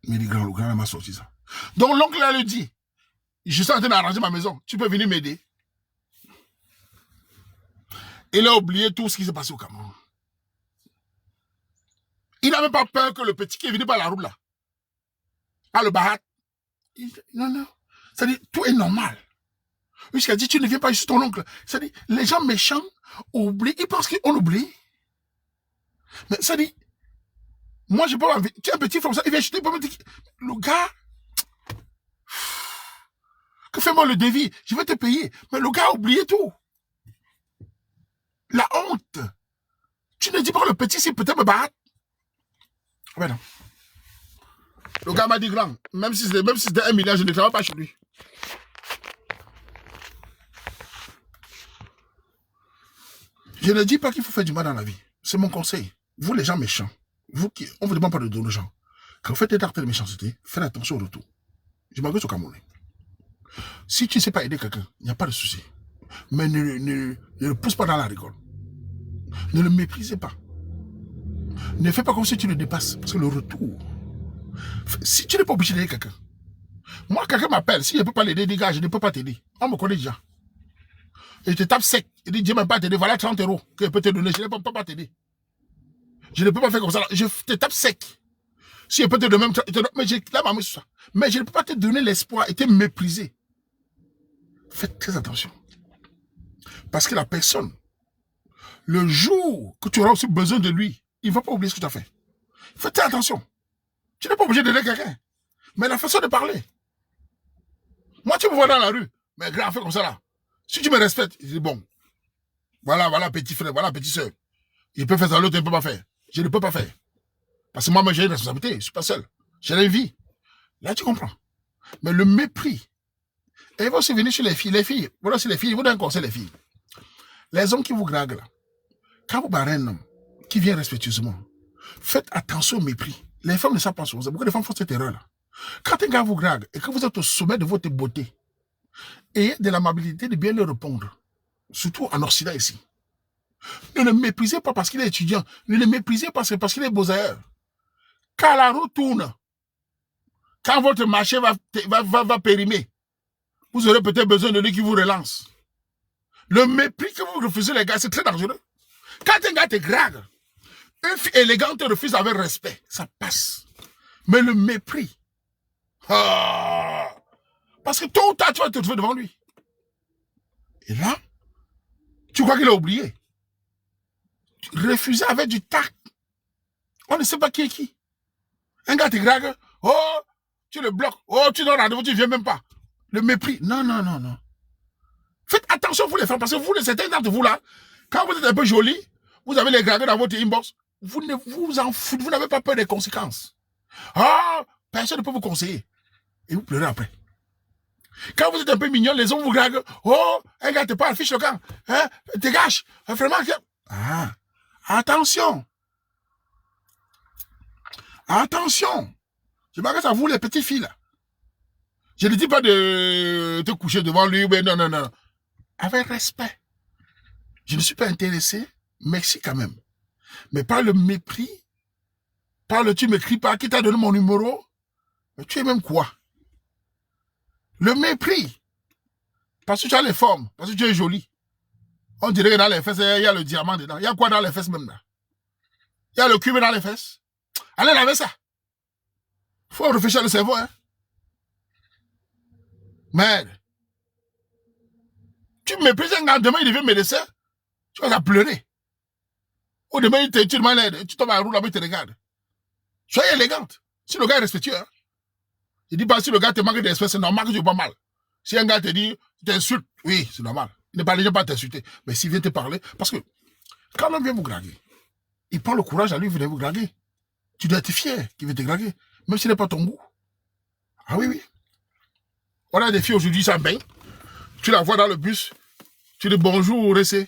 Mais le grand m'a sorti ça. Donc l'oncle là lui dit, je suis en train d'arranger ma maison, tu peux venir m'aider. Il a oublié tout ce qui s'est passé au Cameroun. Il n'a même pas peur que le petit qui est venu par la route là, le barat. Non. C'est-à-dire, tout est normal. Jusqu'à dit, tu ne viens pas ici, ton oncle. C'est-à-dire, les gens méchants oublient, ils pensent qu'on oublie. Mais c'est-à-dire, moi, je peux pas, tu es un petit comme ça, il vient acheter, il me dire, le gars, que fais-moi le devis, je vais te payer. Mais le gars a oublié tout. La honte. Tu ne dis pas le petit, s'il peut-être me battre. Ah ben non. Le gars m'a dit, grand, même si c'était 1 milliard, je ne travaille pas chez lui. Je ne dis pas qu'il faut faire du mal dans la vie. C'est mon conseil. Vous, les gens méchants, on ne vous demande pas de donner aux gens. Quand vous faites des actes de méchanceté, faites attention au retour. Je m'engage au Cameroun. Si tu ne sais pas aider quelqu'un, il n'y a pas de souci. Mais ne le pousse pas dans la rigole. Ne le méprisez pas. Ne fais pas comme si tu le dépasses. Parce que le retour, si tu n'es pas obligé d'aider quelqu'un, moi, quelqu'un m'appelle, si je ne peux pas l'aider, dis gars, je ne peux pas t'aider. On me connaît déjà. Et je te tape sec. Il dit, Dieu ne m'a pas t'aider, voilà 30 € que je peux te donner. Je ne peux pas t'aider. Je ne peux pas faire comme ça. Je te tape sec. Si je peux te donner même, mais j'ai la maman sur ça. Mais je ne peux pas te donner l'espoir et te mépriser. Faites très attention. Parce que la personne, le jour que tu auras aussi besoin de lui, il ne va pas oublier ce que tu as fait. Faites très attention. Tu n'es pas obligé d'aider quelqu'un. Mais la façon de parler. Moi, tu me vois dans la rue. Mais grand, fais comme ça là. Si tu me respectes, je dis bon. Voilà petit frère, voilà petit soeur. Il peut faire ça, l'autre ne peut pas faire. Je ne peux pas faire. Parce que moi, j'ai une responsabilité. Je ne suis pas seul. J'ai une vie. Là, tu comprends. Mais le mépris. Et il va aussi venir sur les filles. Les filles, voilà, c'est les filles. Vous donnez un conseil, les filles. Les hommes qui vous draguent là. Quand vous barrez un homme qui vient respectueusement, faites attention au mépris. Les femmes ne savent pas souvent. Beaucoup de femmes font cette erreur là. Quand un gars vous drague et que vous êtes au sommet de votre beauté, Ayez de l'amabilité de bien leur répondre. Surtout en Occident ici. Ne le méprisez pas parce qu'il est étudiant. Ne le méprisez pas parce qu'il est beaux-ailleurs. Quand la roue tourne, quand votre marché va périmer, vous aurez peut-être besoin de lui qui vous relance. Le mépris que vous refusez, les gars, c'est très dangereux. Quand un gars te drague, une fille élégante te refuse avec respect, ça passe. Mais le mépris, parce que tôt ou tard, tu vas te trouver devant lui. Et là, tu crois qu'il a oublié. Refuser avec du tact. On ne sait pas qui est qui. Un gars te drague, oh, tu le bloques, oh, tu donnes rendez-vous, tu ne viens même pas. Le mépris, non, non, non, non. Faites attention, vous les femmes, parce que vous, certains d'entre vous là, quand vous êtes un peu joli, vous avez les dragueurs dans votre inbox, vous ne vous en foutez, vous n'avez pas peur des conséquences. Ah, personne ne peut vous conseiller. Et vous pleurez après. Quand vous êtes un peu mignon, les hommes vous draguent. Oh, un gars te parle, fiche le camp. Hein, dégage. Vraiment. Ah, attention. Attention. Je m'arrête à vous, les petites filles là. Je ne dis pas de te coucher devant lui, mais non, non, non. Avec respect. Je ne suis pas intéressé, merci quand même. Mais par le mépris, par le tu m'écris pas, qui t'a donné mon numéro, mais tu es même quoi? Le mépris. Parce que tu as les formes, parce que tu es joli. On dirait que dans les fesses, il y a le diamant dedans. Il y a quoi dans les fesses même là? Il y a le cuivre dans les fesses. Allez laver ça. Faut réfléchir le cerveau, hein. Merde. Tu méprises un gars, demain il devient médecin, tu vas pleurer. Ou demain tu demandes l'aide, tu tombes à la roue là-bas, il te regarde. Soyez élégante. Si le gars est respectueux, hein. Il dit pas si le gars te manque de respect, c'est normal que tu vas mal. Si un gars te dit, tu t'insultes, oui, c'est normal. Il ne parle pas t'insulter. Mais s'il vient te parler, parce que quand l'homme vient vous draguer, il prend le courage à lui, il vient vous draguer. Tu dois être fier qu'il veut te draguer, même s'il n'est pas ton goût. Ah oui, oui. On a des filles aujourd'hui, ça baigne. Tu la vois dans le bus, tu dis bonjour, Ressé.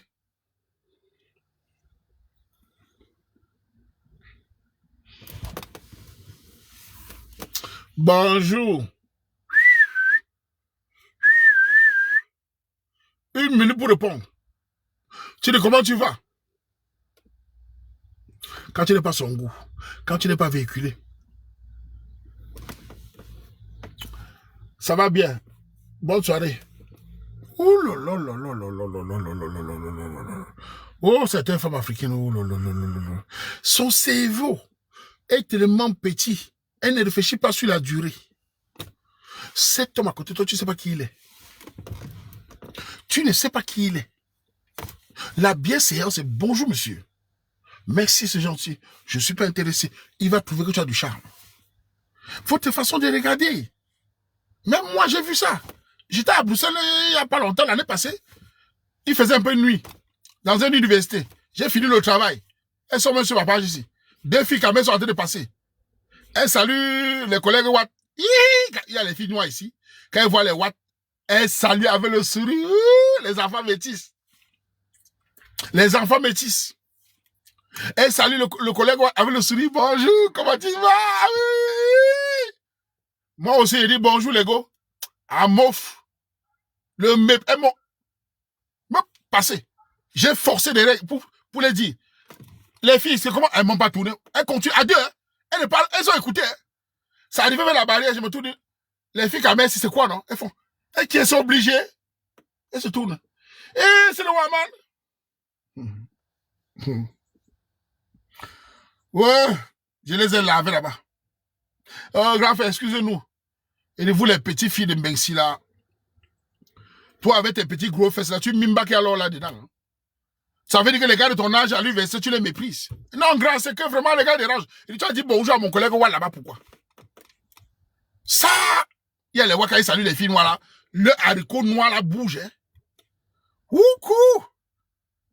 Bonjour. 1 minute pour répondre. Tu dis comment tu vas? Quand tu n'es pas son goût, quand tu n'es pas véhiculé. Ça va bien. Bonne soirée. Oh là là là là là là là là là là là là là. Oh, certaines femmes africaines, oh là là là là là. Son cerveau est tellement petit, elle ne réfléchit pas sur la durée. Cet homme à côté de toi, tu ne sais pas qui il est. Tu ne sais pas qui il est. La bienséance, c'est bonjour monsieur. Merci, c'est gentil. Je ne suis pas intéressé. Il va trouver que tu as du charme. Votre façon de regarder. Même moi, j'ai vu ça. J'étais à Bruxelles il n'y a pas longtemps, l'année passée. Il faisait un peu de nuit. Dans une université. J'ai fini le travail. Elles sont même sur ma page ici. 2 filles quand même sont en train de passer. Elles saluent les collègues Watt. Il y a les filles noires ici. Quand elles voient les Watt, elles saluent avec le sourire. Les enfants métis. Les enfants métis. Elles saluent le collègue Watt avec le sourire. Bonjour, comment tu vas? Oui. Moi aussi, j'ai dit bonjour les gars. À mof. Le mep. Elles m'ont passé. J'ai forcé des règles pour les dire. Les filles, c'est comment? Elles m'ont pas tourné. Elles continuent à deux. Hein. Elles ne parlent, elles ont écouté. Hein. Ça arrivait vers la barrière, je me tourne. Les filles, quand même, c'est quoi, non? Elles font. Elles qui sont obligées. Elles se tournent. Et c'est le Waman. Ouais, je les ai lavés là-bas. Oh, grand frère, excusez-nous. Et vous, les petites filles de Mbengsi, là. Toi, avec tes petits gros fesses, là, tu mimbaki alors là-dedans. Hein. Ça veut dire que les gars de ton âge, à lui, tu les méprises. Non, grand, c'est que vraiment, les gars dérangent. Et tu as dit bonjour à mon collègue Ouah là-bas, pourquoi? Ça, il y a les Ouah qui saluent les filles noires là. Le haricot noir là bouge. Hein. Oukou!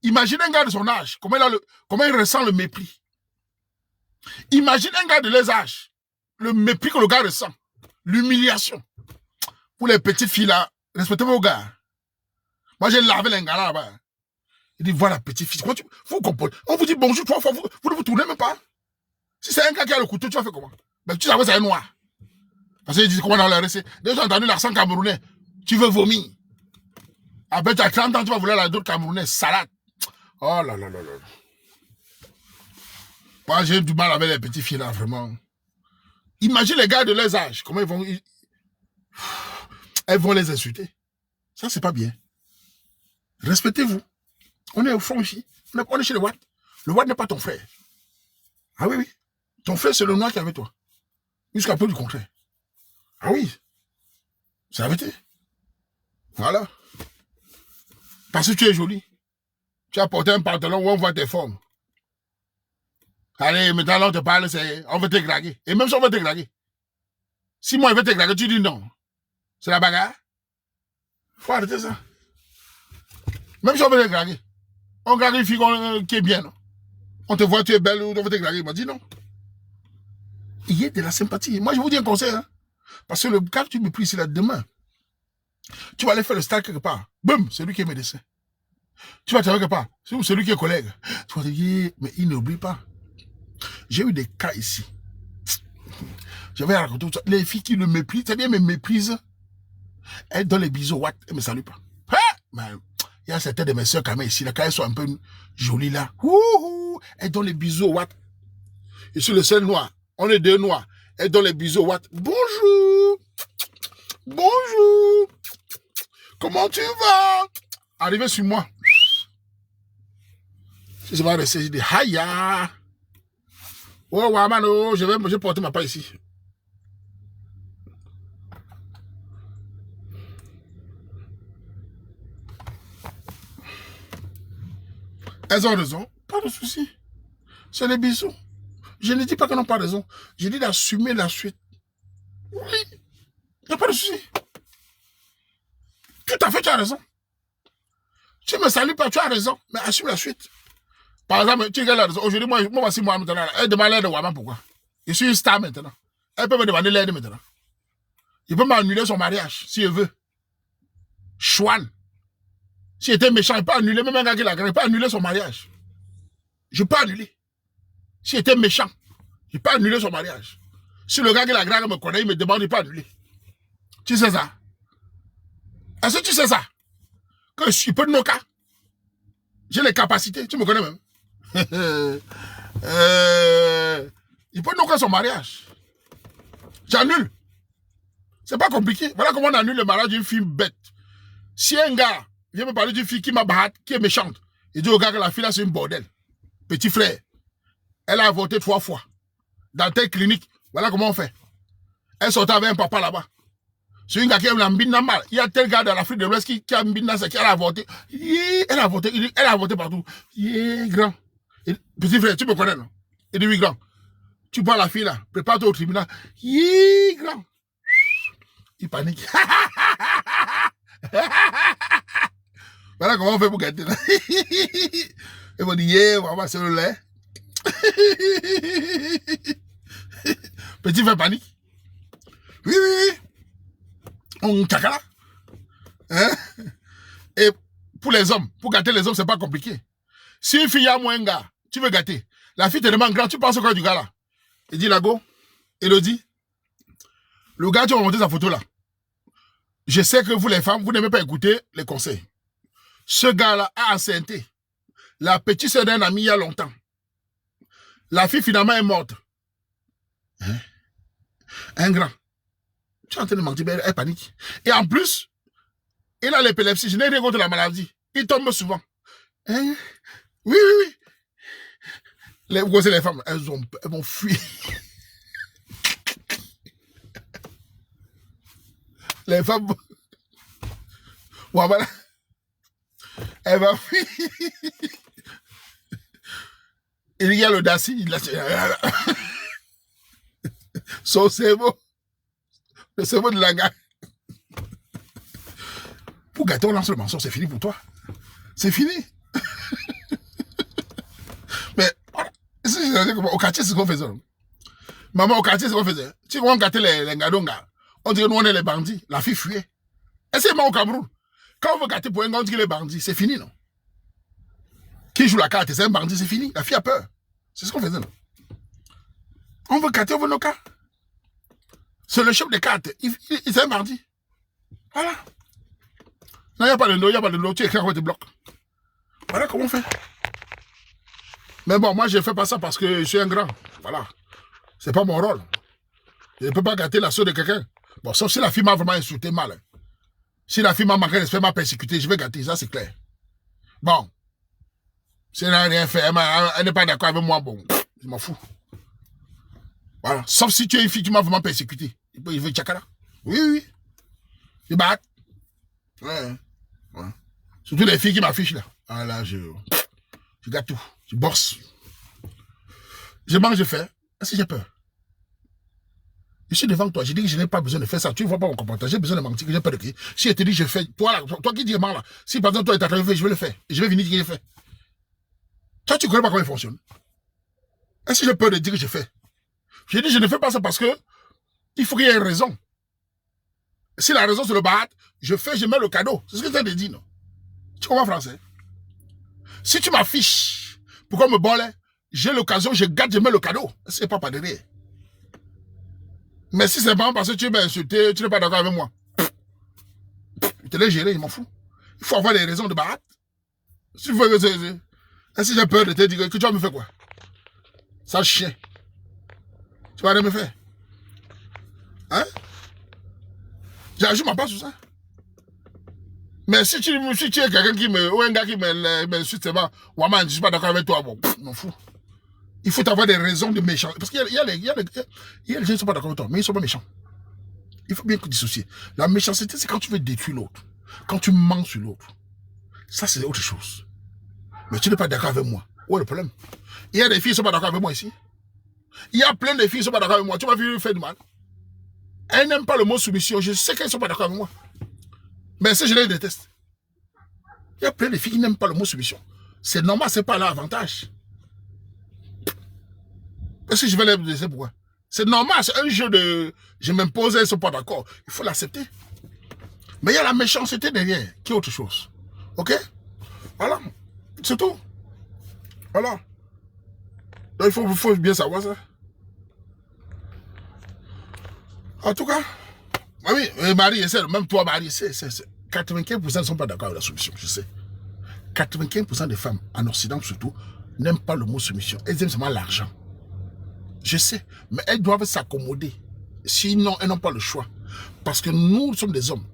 Imagine un gars de son âge, comment il ressent le mépris. Imagine un gars de leur âge, le mépris que le gars ressent. L'humiliation. Pour les petites filles là, respectez vos gars. Moi, j'ai lavé les gars là-bas. Il dit, voilà, petite fille. Vous comprenez? On vous dit bonjour 3 fois, vous ne vous tournez même pas. Si c'est un gars qui a le couteau, tu vas faire comment? Ben, tu savais, c'est un noir. Parce qu'ils disent comment dans le récit. Déjà, j'ai entendu l'accent camerounais. Tu veux vomir. Après, tu as 30 ans, tu vas vouloir la d'autres Camerounais, salade. Oh là là là là. Moi, j'ai du mal avec les petits filles là, vraiment. Imagine les gars de leur âge, comment elles vont les insulter. Ça, c'est pas bien. Respectez-vous. On est au front ici. On est chez le Watt. Le Watt n'est pas ton frère. Ah oui, oui. Ton frère, c'est le noir qui est avec toi. Jusqu'à peu du contraire. Ah oui. C'est la vérité. Voilà. Parce que tu es jolie. Tu as porté un pantalon où on voit tes formes. Allez, maintenant, là, on te parle, on veut te draguer. Et même si on veut te draguer. Si moi, je veux te draguer, tu dis non. C'est la bagarre. Faut arrêter ça. Même si on veut te draguer. On drague une fille qui est bien, non? On te voit, tu es belle, on veut te draguer. Il m'a dit non. Il y a de la sympathie. Moi, je vous dis un conseil, hein. Parce que le gars que tu me pries ici, là, demain, tu vas aller faire le stage quelque part. Boum, c'est lui qui est médecin. Tu vas travailler quelque part. C'est lui qui est collègue. Tu vas te dire, mais il n'oublie pas. J'ai eu des cas ici. J'avais raconté tout ça. Les filles qui le méprisent, c'est-à-dire me méprisent. Elles donnent les bisous, what, elles ne me saluent pas. Il y a certaines de mes soeurs quand même ici, là, quand elles sont un peu jolies là. Elles donnent les bisous, what. Je suis le seul noir. On est deux noirs. Elles donnent les bisous, what. Bonjour. Bonjour. Comment tu vas? Arrivé sur moi. Si je vais rester, je dis, Haya. Oh, Wamano, je vais porter ma part ici. Elles ont raison. Pas de souci. C'est des bisous. Je ne dis pas qu'elles n'ont pas raison. Je dis d'assumer la suite. Oui. Il n'y a pas de souci. Tout à fait, tu as raison. Tu ne me salues pas, tu as raison. Mais assume la suite. Par exemple, tu regardes la raison. Aujourd'hui, moi voici moi maintenant. Elle demande l'aide de Waman, pourquoi? Je suis une star maintenant. Elle peut me demander l'aide maintenant. Il peut m'annuler son mariage, si elle veut. Chouane. S'il était méchant, il peut annuler, même un gars qui l'a gagné, il peut annuler son mariage. Je peux annuler. S'il était méchant, il peut annuler son mariage. Si le gars qui l'a gagné me connaît, il me demande, il peut annuler. Tu sais ça? Est-ce que tu sais ça? Que je peux de nos cas. J'ai les capacités, tu me connais même. Il peut nous faire son mariage. J'annule. C'est pas compliqué. Voilà comment on annule le mariage d'une fille bête. Si un gars vient me parler d'une fille qui m'a bahat, qui est méchante, il dit au gars que la fille là c'est une bordel. Petit frère, elle a avorté 3 fois. Dans telle clinique, voilà comment on fait. Elle sortait avec un papa là-bas. C'est une gars qui aime la mbina mal. Il y a tel gars dans l'Afrique de l'Ouest qui a mbina, c'est qu'elle a avorté. Elle a avorté partout. Grand. Petit frère, tu me connais, non? Il dit oui, grand. Tu prends la fille là, prépare-toi au tribunal. Grand. Il panique. Voilà comment on fait pour gâter là. Il va dire, maman, c'est le lait. Petit frère panique. Oui. On cacala. Hein? Et pour les hommes, pour gâter les hommes, c'est pas compliqué. Si une fille a moins un gars, tu veux gâter. La fille te demande grand, tu penses au corps du gars là. Il dit Lago, Elodie, le gars, tu vas monter sa photo là. Je sais que vous les femmes, vous n'aimez pas écouter les conseils. Ce gars-là a enceinté. La petite sœur d'un ami il y a longtemps. La fille finalement est morte. Hein? Un grand. Tu es en train de mentir, elle panique. Et en plus, il a l'épilepsie. Je n'ai rien contre la maladie. Il tombe souvent. Hein? Oui. Vous connaissez les femmes, elles vont fuir. Les femmes. Voilà. Elle va fuir. Il y a le Daci. Son cerveau. Le cerveau de la gare. Pour gâter, on lance le mensonge, c'est fini pour toi. C'est fini. Mais, au quartier, c'est ce qu'on faisait. Maman, au quartier, c'est ce qu'on faisait. Si on gâtait les ngadonga, on dirait nous, on est les bandits. La fille fuyait. Et c'est moi au Cameroun. Quand on veut gâter pour un gars, on dit qu'il est bandit. C'est fini, non? Qui joue la carte, c'est un bandit, c'est fini. La fille a peur. C'est ce qu'on faisait, non? On veut gâter, on veut nos cas. C'est le chef des cartes. C'est un bandit. Voilà. Non, il n'y a pas de no, il n'y a pas de no. Tu écris comment tu bloques. Voilà comment on fait. Mais bon, moi, je ne fais pas ça parce que je suis un grand. Voilà. C'est pas mon rôle. Je ne peux pas gâter la soeur de quelqu'un. Bon, sauf si la fille m'a vraiment insulté mal. Si la fille m'a manqué de respect, m'a persécuté, je vais gâter, ça c'est clair. Bon. Si elle n'a rien fait, elle n'est pas d'accord avec moi, bon, je m'en fous. Voilà. Sauf si tu es une fille qui m'a vraiment persécuté. Il veut tchakara. Oui, oui. Il bat. Ouais. Ouais. Surtout les filles qui m'affichent là. Ah là, je gâte tout. Je bosse. Je mange, je fais. Est-ce que j'ai peur? Je suis devant toi, je dis que je n'ai pas besoin de faire ça. Tu ne vois pas mon comportement, j'ai besoin de mentir, que j'ai peur de crier. Si je te dis je fais, toi là, toi qui dis là, si par exemple toi tu as fait, je vais le faire. Et je vais venir dire que j'ai fait. Toi tu ne connais pas comment il fonctionne. Est-ce que j'ai peur de dire que je fais? Je dis je ne fais pas ça parce que il faut qu'il y ait une raison. Si la raison c'est le bahat, je fais, je mets le cadeau. C'est ce que tu as dit, non? Tu comprends français? Si tu m'affiches, pourquoi me boler? J'ai l'occasion, je garde, je mets le cadeau. C'est pas derrière. Mais si c'est pas parce que tu m'as insulté, tu n'es pas d'accord avec moi. Je te l'ai géré, je m'en fous. Il faut avoir des raisons de barat. Si j'ai peur de te dire que tu vas me faire quoi? Ça chien. Tu vas rien me faire. Hein? J'ajoute ma part sur ça. Mais si tu es quelqu'un qui me, ou un gars qui m'insulte, c'est bon, Waman, je ne suis pas d'accord avec toi, bon, je m'en fous. Il faut avoir des raisons de méchants. Parce qu'il y a les gens qui ne sont pas d'accord avec toi, mais ils ne sont pas méchants. Il faut bien dissocier. La méchanceté, c'est quand tu veux détruire l'autre. Quand tu mens sur l'autre. Ça, c'est autre chose. Mais tu n'es pas d'accord avec moi. Où est le problème? Il y a des filles qui ne sont pas d'accord avec moi ici. Il y a plein de filles qui ne sont pas d'accord avec moi. Tu vas venir faire du mal. Elles n'aiment pas le mot soumission. Je sais qu'elles ne sont pas d'accord avec moi. Mais si je les déteste. Il y a plein de filles qui n'aiment pas le mot soumission. C'est normal, ce n'est pas leur avantage. Est-ce que je vais les laisser pourquoi? C'est normal, c'est un jeu de... Je m'impose, elles ne sont pas d'accord. Il faut l'accepter. Mais il y a la méchanceté derrière, qui est autre chose. Ok? Voilà. C'est tout. Voilà. Donc, il faut bien savoir ça. En tout cas, oui, Marie, même toi, Marie, 95% ne sont pas d'accord avec la soumission, je sais. 95% des femmes, en Occident surtout, n'aiment pas le mot soumission. Elles aiment seulement l'argent. Je sais, mais elles doivent s'accommoder. Sinon, elles n'ont pas le choix. Parce que nous sommes des hommes.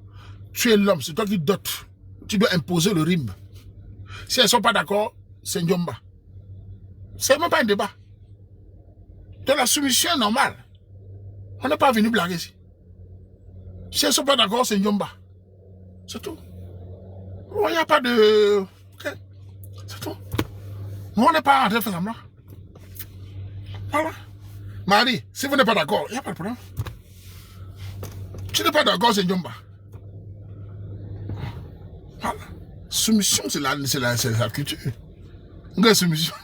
Tu es l'homme, c'est toi qui dotes. Tu dois imposer le rime. Si elles ne sont pas d'accord, c'est Njomba. C'est même pas un débat. De la soumission est normale. On n'est pas venu blaguer ici. Si elles ne sont pas d'accord, c'est Njomba. C'est tout. Il n'y a pas de... Ok. C'est tout. On n'est pas en train de faire semblant. Voilà. Marie, si vous n'êtes pas d'accord, il n'y a pas de problème. Tu n'es pas d'accord, c'est Njomba. Voilà. Soumission, c'est la culture. Une soumission.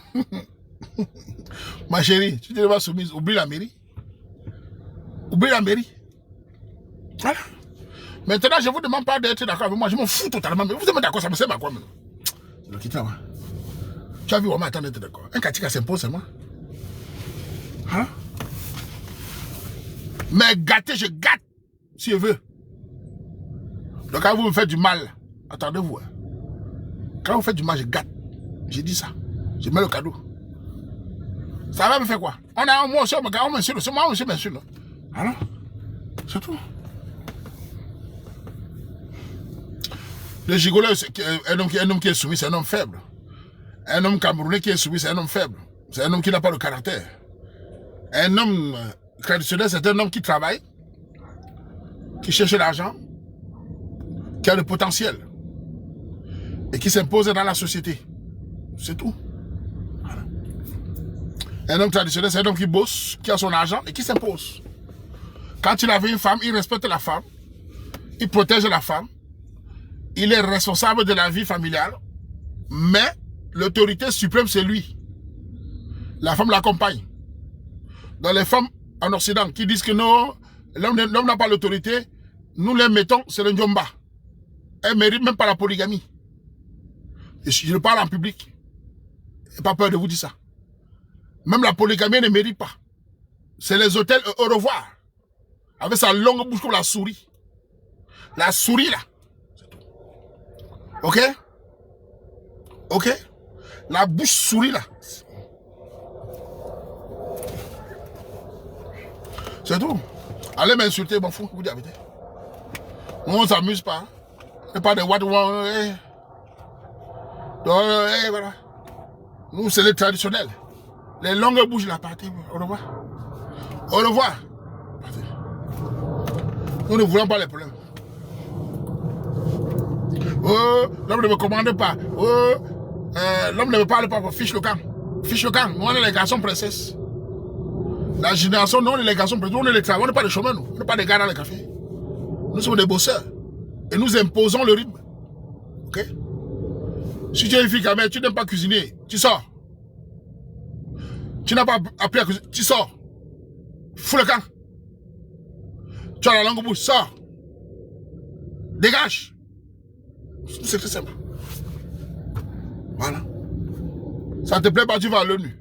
Ma chérie, tu n'es pas soumise, oublie la mairie. Oublie la mairie. Voilà. Maintenant, je ne vous demande pas d'être d'accord avec moi. Je m'en fous totalement. Mais vous êtes d'accord, ça me sert à quoi maintenant? C'est le quitter, moi. Tu as vu, on m'attend d'être d'accord. Un katika s'impose seulement. Hein? Mais gâter, je gâte. Si je veux. Donc quand vous me faites du mal, attendez-vous. Hein. Quand vous faites du mal, je gâte. J'ai dit ça. Je mets le cadeau. Ça va me faire quoi? On a un mot sur on m'insulte. C'est moi, on m'insulte. Alors, c'est tout. Le gigolo, un homme qui est soumis, c'est un homme faible. Un homme camerounais qui est soumis, c'est un homme faible. C'est un homme qui n'a pas le caractère. Un homme traditionnel, c'est un homme qui travaille, qui cherche l'argent, qui a le potentiel et qui s'impose dans la société. C'est tout. Voilà. Un homme traditionnel, c'est un homme qui bosse, qui a son argent et qui s'impose. Quand il avait une femme, il respecte la femme, il protège la femme, il est responsable de la vie familiale, mais l'autorité suprême, c'est lui. La femme l'accompagne. Dans les femmes en Occident qui disent que non, l'homme n'a pas l'autorité, nous les mettons, c'est le Njomba. Elle ne mérite même pas la polygamie. Et je le parle en public. J'ai pas peur de vous dire ça. Même la polygamie ne mérite pas. C'est les hôtels au revoir. Avec sa longue bouche comme la souris. La souris là. C'est tout. Ok? Ok? La bouche sourit là. C'est tout. Allez m'insulter, m'en fous, vous dites. Nous, on ne s'amuse pas. Il n'y a pas de what. Voilà. Nous, c'est le traditionnel. Les longues bouches, la partie. Au revoir. Au revoir. Nous ne voulons pas les problèmes. Oh, l'homme ne me commande pas. Oh, l'homme ne me parle pas. Fiche le camp. Fiche le camp. Nous, on est les garçons princesses. La génération, nous, on est les garçons princesses. Nous, on est les travailleurs. On n'est pas des chômeurs, nous. On n'est pas des gars dans le café. Nous sommes des bosseurs. Et nous imposons le rythme. Ok? Si tu es une fille quand même, tu n'aimes pas cuisiner, tu sors. Tu n'as pas appris à cuisiner, tu sors. Fous le camp. Tu as la langue au bout, sors. Dégage. C'est très simple. Voilà. Ça ne te plaît pas, tu vas à l'ONU.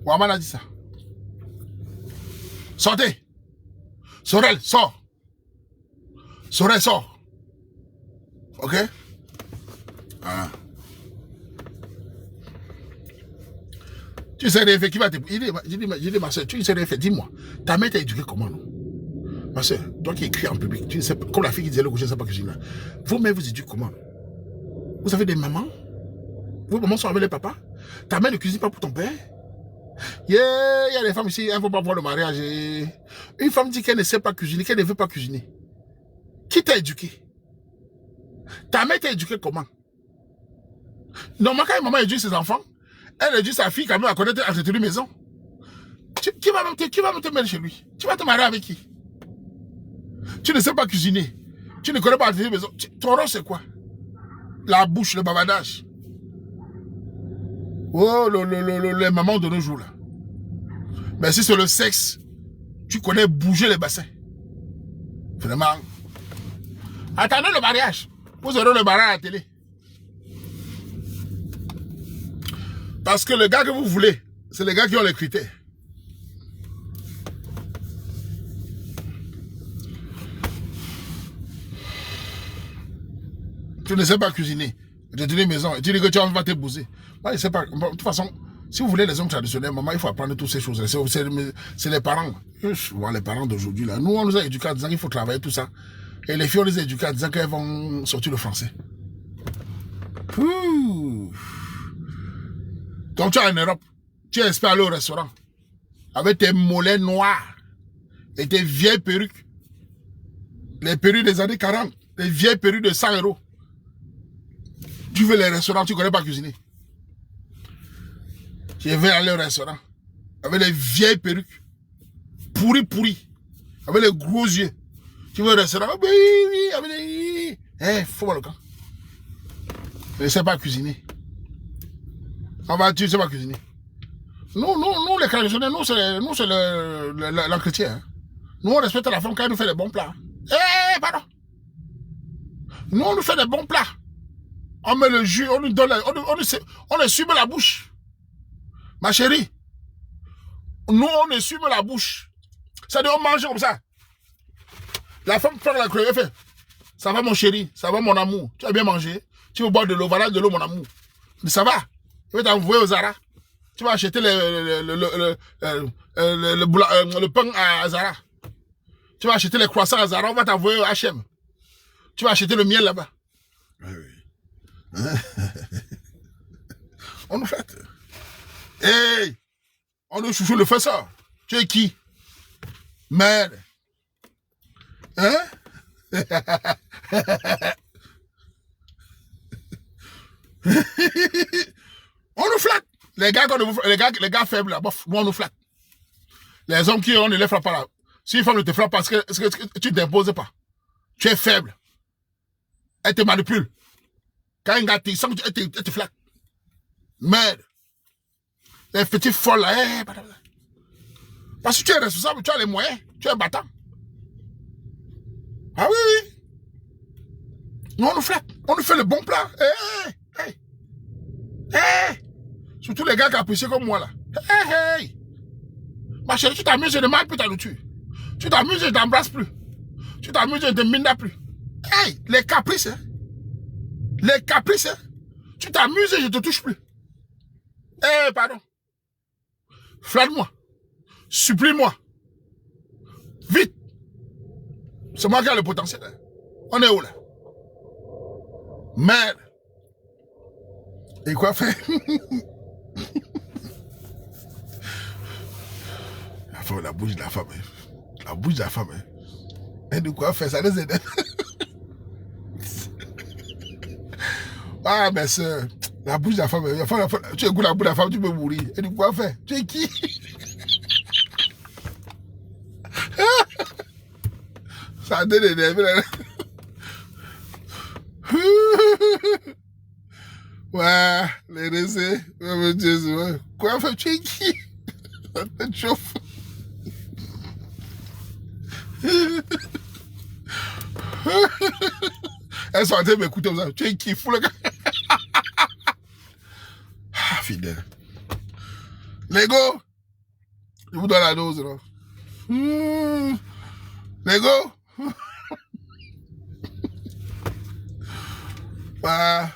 Ouaman a dit ça. Sortez. Sorel, sors. Sorel, sors. Ok? Ah. Tu sais réfléchir, qui va te... Il dit, ma soeur, tu sais réfléchir, dis-moi, ta mère t'a éduqué comment, non? Ma soeur, toi qui écris en public, tu ne sais pas, comme la fille qui disait le coucher, je ne sais pas cuisiner. Vous-même, vous éduquez comment? Vous avez des mamans? Vos mamans sont avec les papas? Ta mère ne cuisine pas pour ton père? Il y a des femmes ici, elles ne vont pas voir le mariage. Une femme dit qu'elle ne sait pas cuisiner, qu'elle ne veut pas cuisiner. Qui t'a éduqué? Ta mère t'a éduqué comment? Normalement, quand une maman éduque ses enfants, elle éduque sa fille quand même à connaître à cette maison. Qui va même te mettre chez lui? Tu vas te marier avec qui? Tu ne sais pas cuisiner. Tu ne connais pas la maison. Ton rôle, c'est quoi? La bouche, le bavardage. Oh, les mamans de nos jours, là. Mais si c'est le sexe, tu connais bouger les bassins. Vraiment. Attendez le mariage. Vous aurez le mariage à la télé. Parce que le gars que vous voulez, c'est les gars qui ont les critères. Tu ne sais pas cuisiner. Tu dis une maison. Tu dis que tu vas te bouser. Moi, je ne sais pas. De toute façon, si vous voulez les hommes traditionnels, maman, il faut apprendre toutes ces choses. C'est les parents. Je vois les parents d'aujourd'hui, là. Nous, on nous a éduqués en disant qu'il faut travailler tout ça. Et les filles, on les a éduquées en disant qu'elles vont sortir le français. Ouh. Donc, tu es en Europe. Tu espères aller au restaurant. Avec tes mollets noirs. Et tes vieilles perruques. Les perruques des années 40. Les vieilles perruques de 100 €. Tu veux les restaurants, tu ne connais pas cuisiner. Je vais aller au restaurant. Avec les vieilles perruques. Pourries. Avec les gros yeux. Tu veux au restaurant. Oui. Faut voir le camp. Je ne sais pas cuisiner. Tu ne sais pas cuisiner. Nous, les traditionnels, nous, c'est l'entretien. Hein. Nous, on respecte la femme quand elle nous fait des bons plats. Pardon. Nous, on nous fait des bons plats. On met le jus, on nous donne, on essuie la bouche. Ma chérie, nous, on essuie la bouche. C'est-à-dire, on mange comme ça. La femme fait la crevette, elle fait. Ça va, mon chéri, ça va, mon amour. Tu as bien mangé. Tu veux boire de l'eau, voilà de l'eau, mon amour. Mais ça va. Je vais t'envoyer au Zara. Tu vas acheter le pain à Zara. Tu vas acheter les croissants à Zara, on va t'envoyer au H&M. Tu vas acheter le miel là-bas. Oui. On nous fait. Hey! On nous chouchou le fait ça. Tu es qui? Merde. Hein? On nous flatte. Les gars faibles là, bof, nous on nous flatte. Les hommes qui on ne les frappe pas là. Si une femme ne te frappe pas, parce que tu ne t'imposes pas. Tu es faible. Elle te manipule. Quand un gars te sent que elle te flatte. Merde. Les petits folles là. Parce que tu es responsable, tu as les moyens. Tu es battant. Ah oui. Nous on nous flatte. On nous fait le bon plat. Surtout les gars qui apprécient comme moi là. Ma chérie, tu t'amuses, je ne demande plus ta nourriture. Tu t'amuses, je ne t'embrasse plus. Tu t'amuses, je ne te mine plus. Les caprices, hein. Les caprices, hein? Tu t'amuses et je te touche plus. Eh, pardon. Flatte-moi. Supplie-moi. Vite. C'est moi qui ai le potentiel. Hein? On est où là? Merde. Et quoi faire? La bouche de la femme. Hein? La bouche de la femme. Hein? Et de quoi faire? Ça les aide. Ah, mais c'est la bouche de la femme. Tu écoutes la bouche de la femme, tu peux mourir. Et de quoi faire? Tu es qui? Ça a donné des nerfs. Ouais, les récits. Quoi faire? Tu es qui? Ça te chauffe. Elles sont en train de m'écouter comme ça. Tu es qui? Fou le gars. Ah, fidèle. Lego, je vous donne la dose, là. Lego. Bah,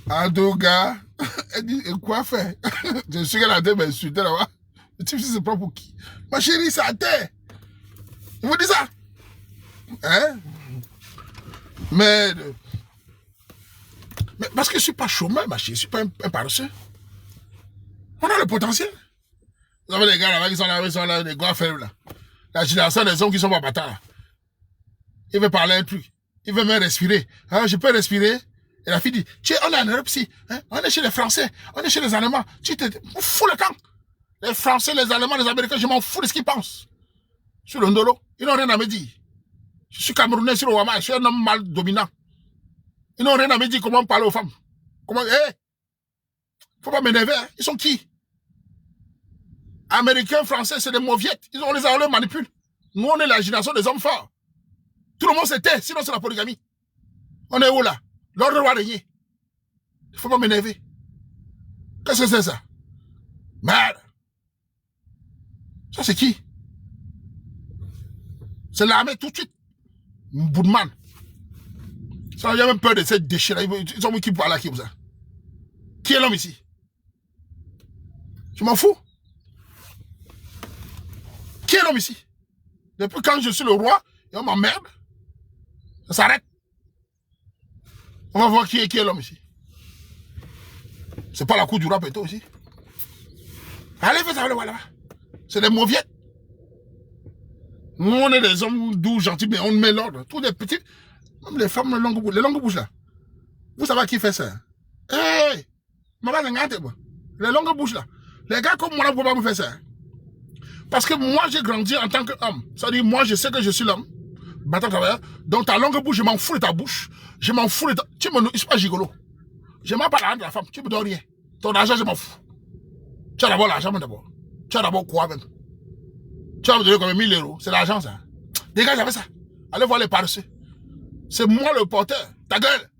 en tout cas, elle dit, et quoi faire? Je suis qu'elle a été m'insulter là-bas. Le type, c'est pas pour qui? Ma chérie, c'est à terre. Il vous dit ça? Hein? Mais parce que je ne suis pas chômeur, ma chérie, je ne suis pas un paresseux. On a le potentiel. Vous avez des gars là-bas qui sont là, des gars faibles là. La génération des hommes qui sont pas bâtards là. Il veut parler un truc. Il veut même respirer. Ah, je peux respirer. Et la fille dit, on est en Europe ici. Hein? On est chez les Français. On est chez les Allemands. Tu te fous le camp. Les Français, les Allemands, les Américains, je m'en fous de ce qu'ils pensent. Sur le ndolo, ils n'ont rien à me dire. Je suis Camerounais sur le Wama, je suis un homme mal dominant. Ils n'ont rien à me dire comment parler aux femmes. Comment, faut pas m'énerver, hein? Ils sont qui? Américains, Français, c'est des mauviettes. On les manipule. Nous, on est la génération des hommes forts. Tout le monde se tait, sinon c'est la polygamie. On est où là? L'ordre doit régner. Il faut pas m'énerver. Qu'est-ce que c'est ça? Merde. Ça c'est qui? C'est l'armée tout de suite. Boudman. Ça, il y a même peur de cette déchirure. Ils sont qui parlent à qui vous ça? Qui est l'homme ici? Je m'en fous. Qui est l'homme ici? Depuis quand je suis le roi, et on m'emmerde, ça s'arrête. On va voir qui est l'homme ici. C'est pas la cour du roi Péto ici. Allez, faites ça, voilà. C'est des mauviettes. Nous, on est des hommes doux, gentils, mais on met l'ordre. Tous des petits, même les femmes, les longues bouches là. Vous savez qui fait ça? Hey! Les longues bouches là. Les gars comme moi, là, ne peuvent pas me faire ça. Parce que moi, j'ai grandi en tant qu'homme. C'est-à-dire, moi, je sais que je suis l'homme. Battant travailleur. Donc, ta longue bouche, je m'en fous de ta bouche. Je m'en fous de ta... Tu me... Je suis pas gigolo. Je m'en pas l'argent de la femme. Tu me donnes rien. Ton argent, je m'en fous. Tu as d'abord l'argent, d'abord. Tu as d'abord quoi, même? Tu vas me donner comme 1000 euros. C'est l'argent, ça. Dégage avec ça. Allez voir les paresseux. C'est moi le porteur. Ta gueule.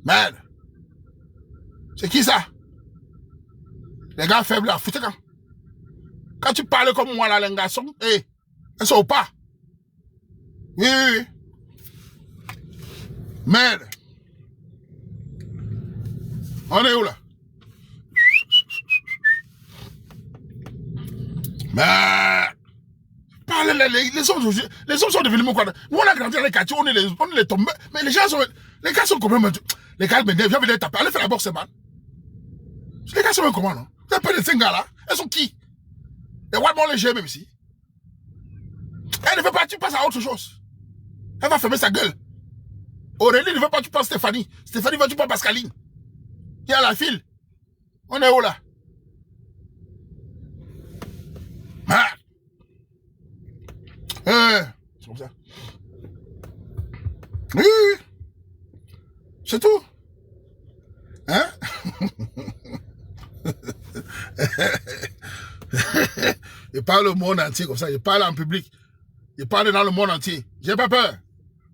Merde. C'est qui ça? Les gars faibles là, foutez quand tu parles comme moi là, les garçons, elles sont pas. Oui, oui, oui. Merde. On est où là? Merde. Parlez, les hommes sont devenus quoi? Nous on a grandi dans les quartiers, on est les tombés. Mais les gars sont complètement... Les gars me disent, viens venir taper, allez faire la boxe, man. Les gars sont même comment, non? Vous avez pas de ces gars là? Elles sont qui? Les Walmart les gère même ici. Elle ne veut pas que tu passes à autre chose. Elle va fermer sa gueule. Aurélie ne veut pas que tu passes Stéphanie. Stéphanie veut que tu passes Pascaline. Il y a la file. On est où là? Ah. C'est comme ça. Oui, oui. C'est tout. Hein? Je parle au monde entier comme ça. Je parle en public. Je parle dans le monde entier. J'ai pas peur.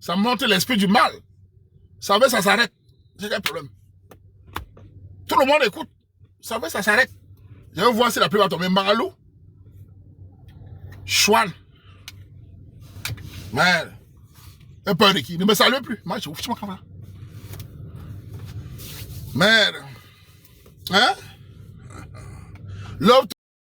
Ça montre l'esprit du mal. Ça veut, ça s'arrête. J'ai quel problème? Tout le monde écoute. Ça veut, ça s'arrête. Je vais voir si la pluie va tomber. Maralou. Chouane. Merde. Un peu de qui? Ne me salue plus. Moi, je ouvre mon caméra. Mais, hein? L'autre